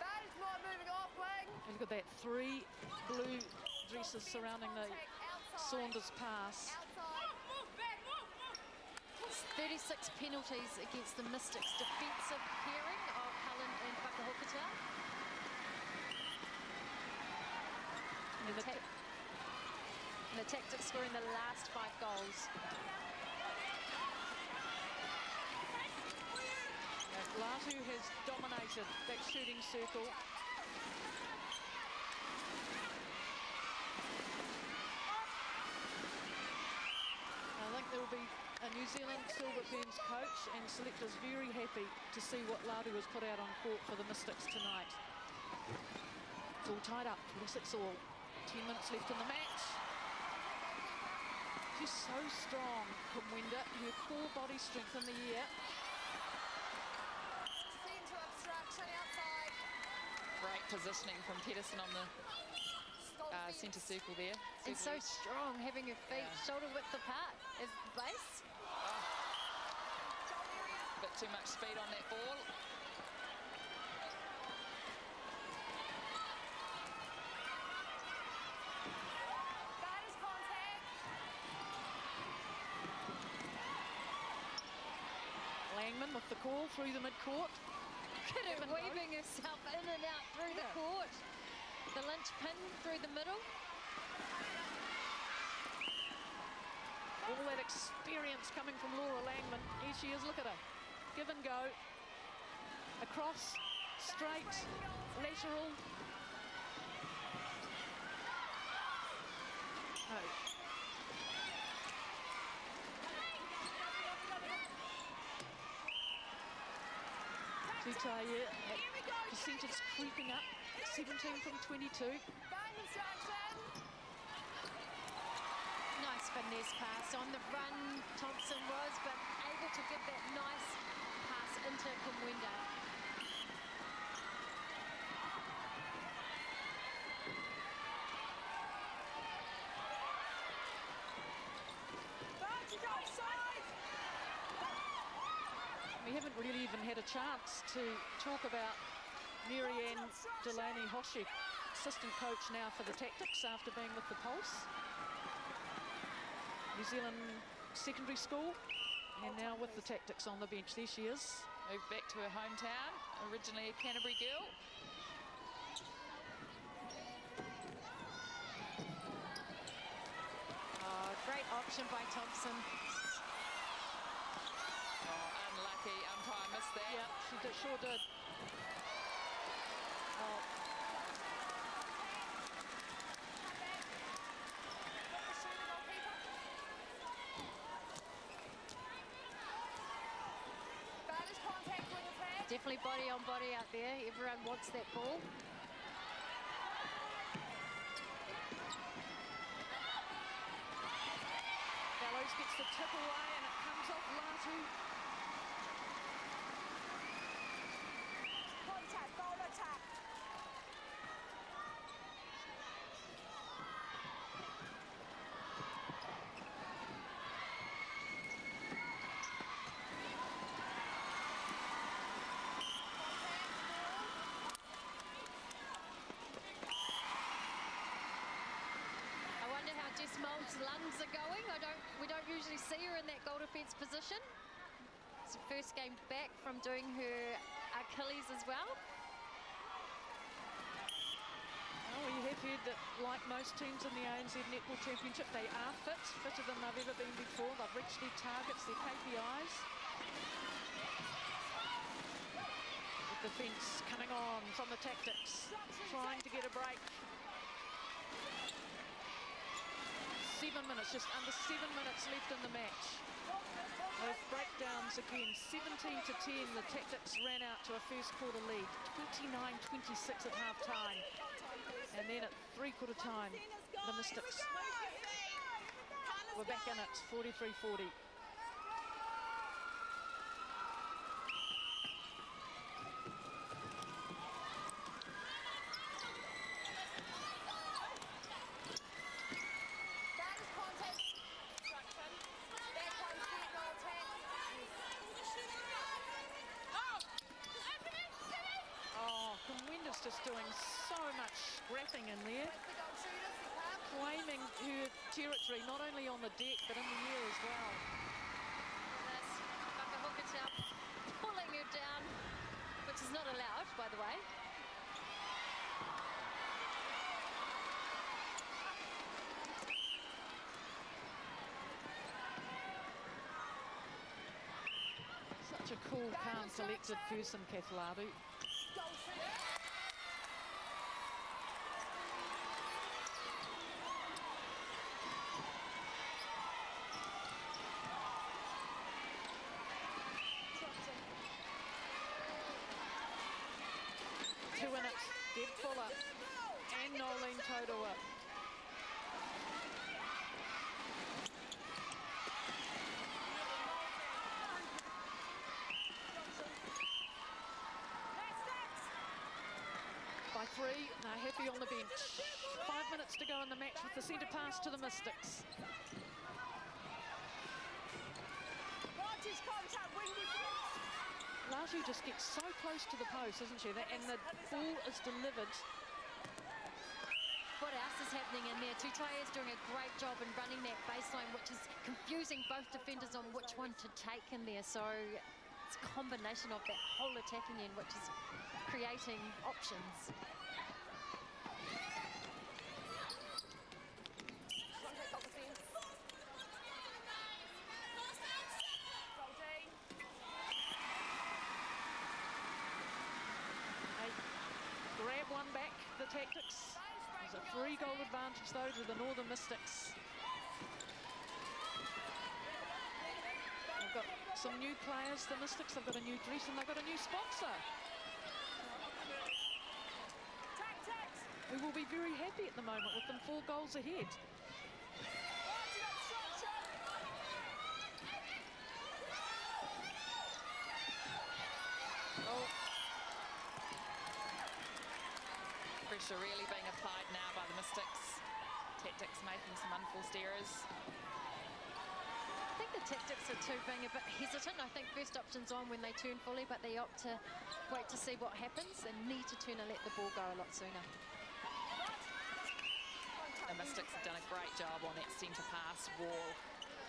That is not moving off, wing. And look at that, 3 blue dresses surrounding the Saunders pass. Outside. 36 penalties against the Mystics' defensive pairing of Cullen and Whakahokatau. And the Tactix scoring the last 5 goals. Latu has dominated that shooting circle. will be a New Zealand Silver Ferns coach, and selectors very happy to see what Laru has put out on court for the Mystics tonight. It's all tied up, 26 all. 10 minutes left in the match. She's so strong, Kumwenda. Her core body strength in the air. Into obstruction outside. Great positioning from Pedersen on the centre circle there. And so strong, having her feet shoulder width apart as the base. A bit too much speed on that ball. That is contact. Langman with the call through the mid-court. Look at her weaving herself in and out through the court. The linchpin through the middle. All that experience coming from Laura Langman. Here she is, look at her. Give and go. Across, straight, lateral. No. Tutaia, percentage creeping up. 17 from 22. Nice finesse pass on the run. Thompson was, but able to give that nice pass into Kumwenda. We haven't really even had a chance to talk about Marianne Delaney-Hoshek, assistant coach now for the Tactix after being with the Pulse. New Zealand secondary school, and now with the Tactix on the bench. There she is. Moved back to her hometown, originally a Canterbury girl. Oh, great option by Thompson. Unlucky, umpire missed that. Yeah, she sure did. Oh. Definitely body on body out there. Everyone wants that ball. Gallows gets the tip away and it comes off Latu. Contact, goal attack. Mold's lungs are going. We don't usually see her in that goal defence position. It's her first game back from doing her Achilles as well. Well, we have heard that, like most teams in the ANZ Netball Championship, they are fit, fitter than they've ever been before. They've reached their targets, their KPIs. The defence coming on from the Tactix, trying to get a break. 7 minutes, just under 7 minutes left in the match. Those breakdowns again, 17 to 10. The Tactix ran out to a first quarter lead, 29-26 at half time. And then at three-quarter time, the Mystics were back in it, 43-40. Just doing so much scrapping in there, claiming her territory not only on the deck but in the air as well. Whakahukatau pulling her down, which is not allowed, by the way. Such a cool, calm, collected person, Kath Laru. two in it. Deb Fuller and Nolene Todua. By 3, they're happy on the bench. 5 minutes to go in the match with the centre pass to the Mystics. Laju just gets so close to the post, isn't she? And the ball is delivered. What else is happening in there? Tutai is doing a great job in running that baseline, which is confusing both defenders on which one to take in there. So it's a combination of that whole attacking end, which is creating options. Grab one back, the Tactix. There's a 3-goal advantage, though, to the Northern Mystics. They've got some new players, the Mystics. They've got a new dress and they've got a new sponsor. We will be very happy at the moment with them 4 goals ahead. Pressure really being applied now by the Mystics. Tactix making some unforced errors. I think the Tactix are too being a bit hesitant. I think first option's on when they turn fully, but they opt to wait to see what happens and need to turn and let the ball go a lot sooner. The Mystics have done a great job on that centre pass wall,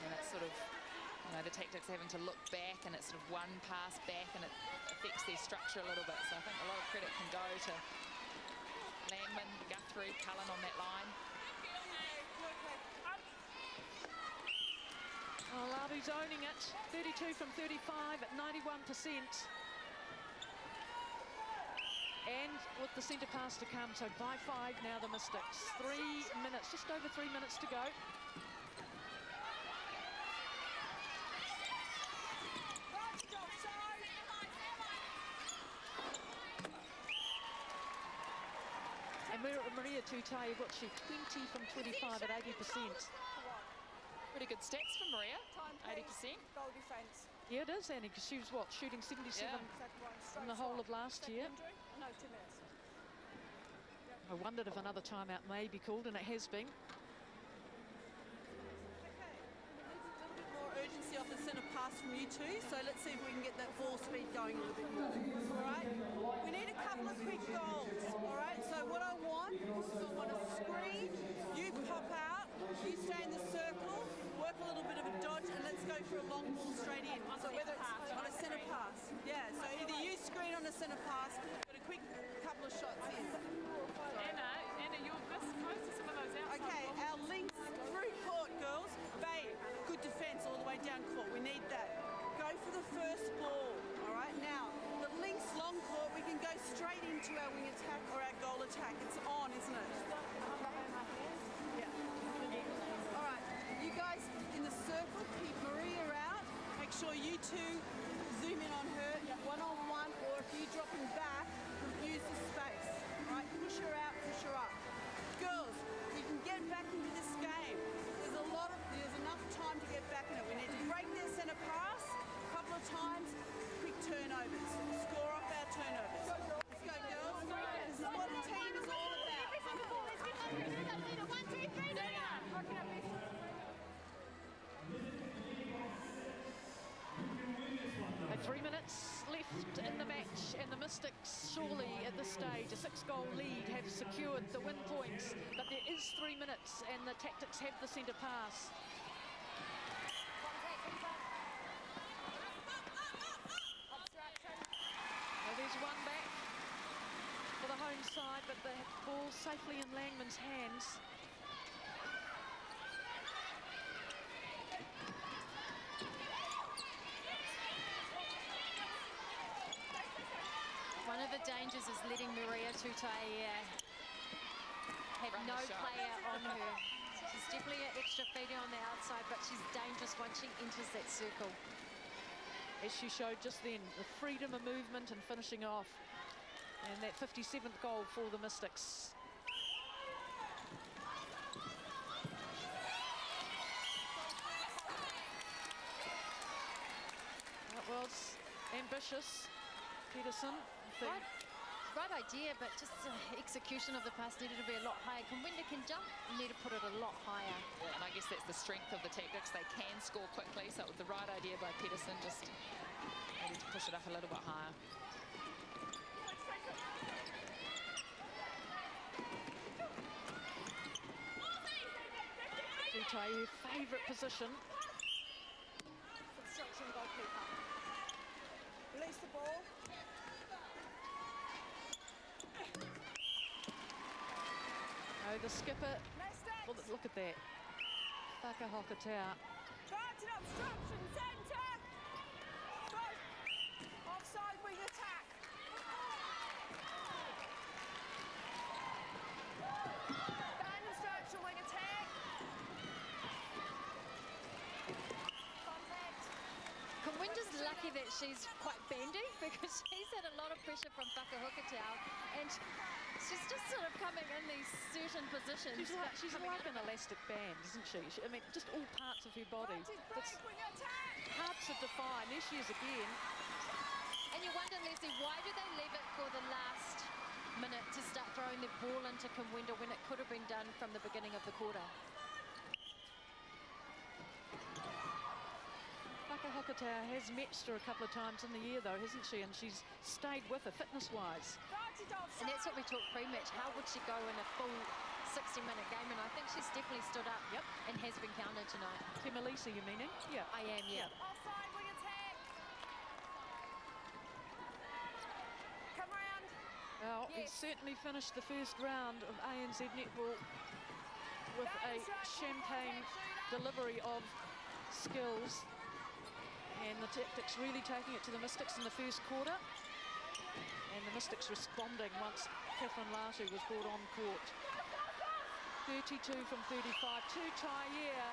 and it's sort of, you know, the Tactix having to look back, and it's sort of one pass back, and it affects their structure a little bit. So I think a lot of credit can go to Langman, Guthrie, Cullen on that line. Oh, Labu's owning it. 32 from 35 at 91%. And with the centre pass to come, so by 5 now the Mystics. 3 minutes, just over 3 minutes to go. And Maria Tutai, what's she? 20 from 25 at 80%. Pretty good stats for Maria, 80%. Goal defence. Yeah, it is, Annie, because she was, what, shooting 77 in the whole of last year. No, 2 minutes. I wondered if another timeout may be called, and it has been. Okay, we need a little bit more urgency off the centre pass from you two, so let's see if we can get that ball speed going a little bit more. All right? We need a couple of quick goals, all right? So what I want is I want a screen, you pop out, you stay in the circle, work a little bit of a dodge, and let's go for a long ball straight in. So whether it's on a centre pass. Yeah, so either you screen on a centre pass, but a quick couple of shots in. Anna, you're this close to some of those outside. Okay, our links through court, girls. Bay, good defence all the way down court. We need that. Go for the first ball, all right? Now, the links long court, we can go straight into our wing attack or our goal attack. It's on, isn't it? Yeah. All right, you guys in the circle, keep Maria out. Make sure you two zoom in on her, one-on-one, or if you're dropping back, use the space. All right, push her out, push her up. Girls, we can get back into this game. There's enough time to get back in it. We need to break their centre pass a couple of times, quick turnovers, score off our turnovers. Let's go, girls. This is what a team is all about. And 3 minutes left in the match, and the Mystics surely at this stage, a 6-goal lead, have secured the win points, but there is 3 minutes and the Tactix have the centre pass. Now there's one back for the home side, but the ball safely in Langman's hands. One of the dangers is letting Maria Tutai have no player on her. She's definitely an extra feeder on the outside, but she's dangerous once she enters that circle. As she showed just then, the freedom of movement and finishing off. And that 57th goal for the Mystics. That was ambitious. Peterson, I think. Right idea, but just execution of the pass needed to be a lot higher. Kamwinda can jump, you need to put it a lot higher. Yeah, and I guess that's the strength of the Tactix. They can score quickly, so it was the right idea by Peterson, just needed to push it up a little bit higher. Dutai, her favourite position. Construction goalkeeper. Release the ball. Oh, the skipper. Well, look at that. Whakahokatau. Targeted obstruction, centre. Offside wing attack. Band obstruction wing attack. Contact. Kamwinda's lucky that she's quite bendy because she's had a lot of pressure from Whakahokatau, and she's just sort of coming in these certain positions. She's like an elastic band, isn't she? I mean, just all parts of her body. It's hard to define. There she is again. And you wonder, Leslie, why do they leave it for the last minute to start throwing the ball into Kamwinda when it could have been done from the beginning of the quarter? Whakahokatau has matched her a couple of times in the year, though, hasn't she? And she's stayed with her fitness-wise. And that's what we talked pre-match. How would she go in a full 60-minute game? And I think she's definitely stood up and has been counted tonight. Temalisa, you meaning? Yeah. I am, yeah. Offside wing attack. Come round. Well, he Yes. certainly finished the first round of ANZ netball with a champagne delivery of skills. And the Tactix really taking it to the Mystics in the first quarter. And the Mystics responding once Catherine Latu was brought on court. 32 from 35. Dutai,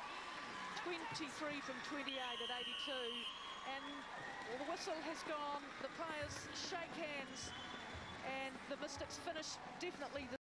23 from 28 at 82. And well, the whistle has gone. The players shake hands. And the Mystics finish definitely the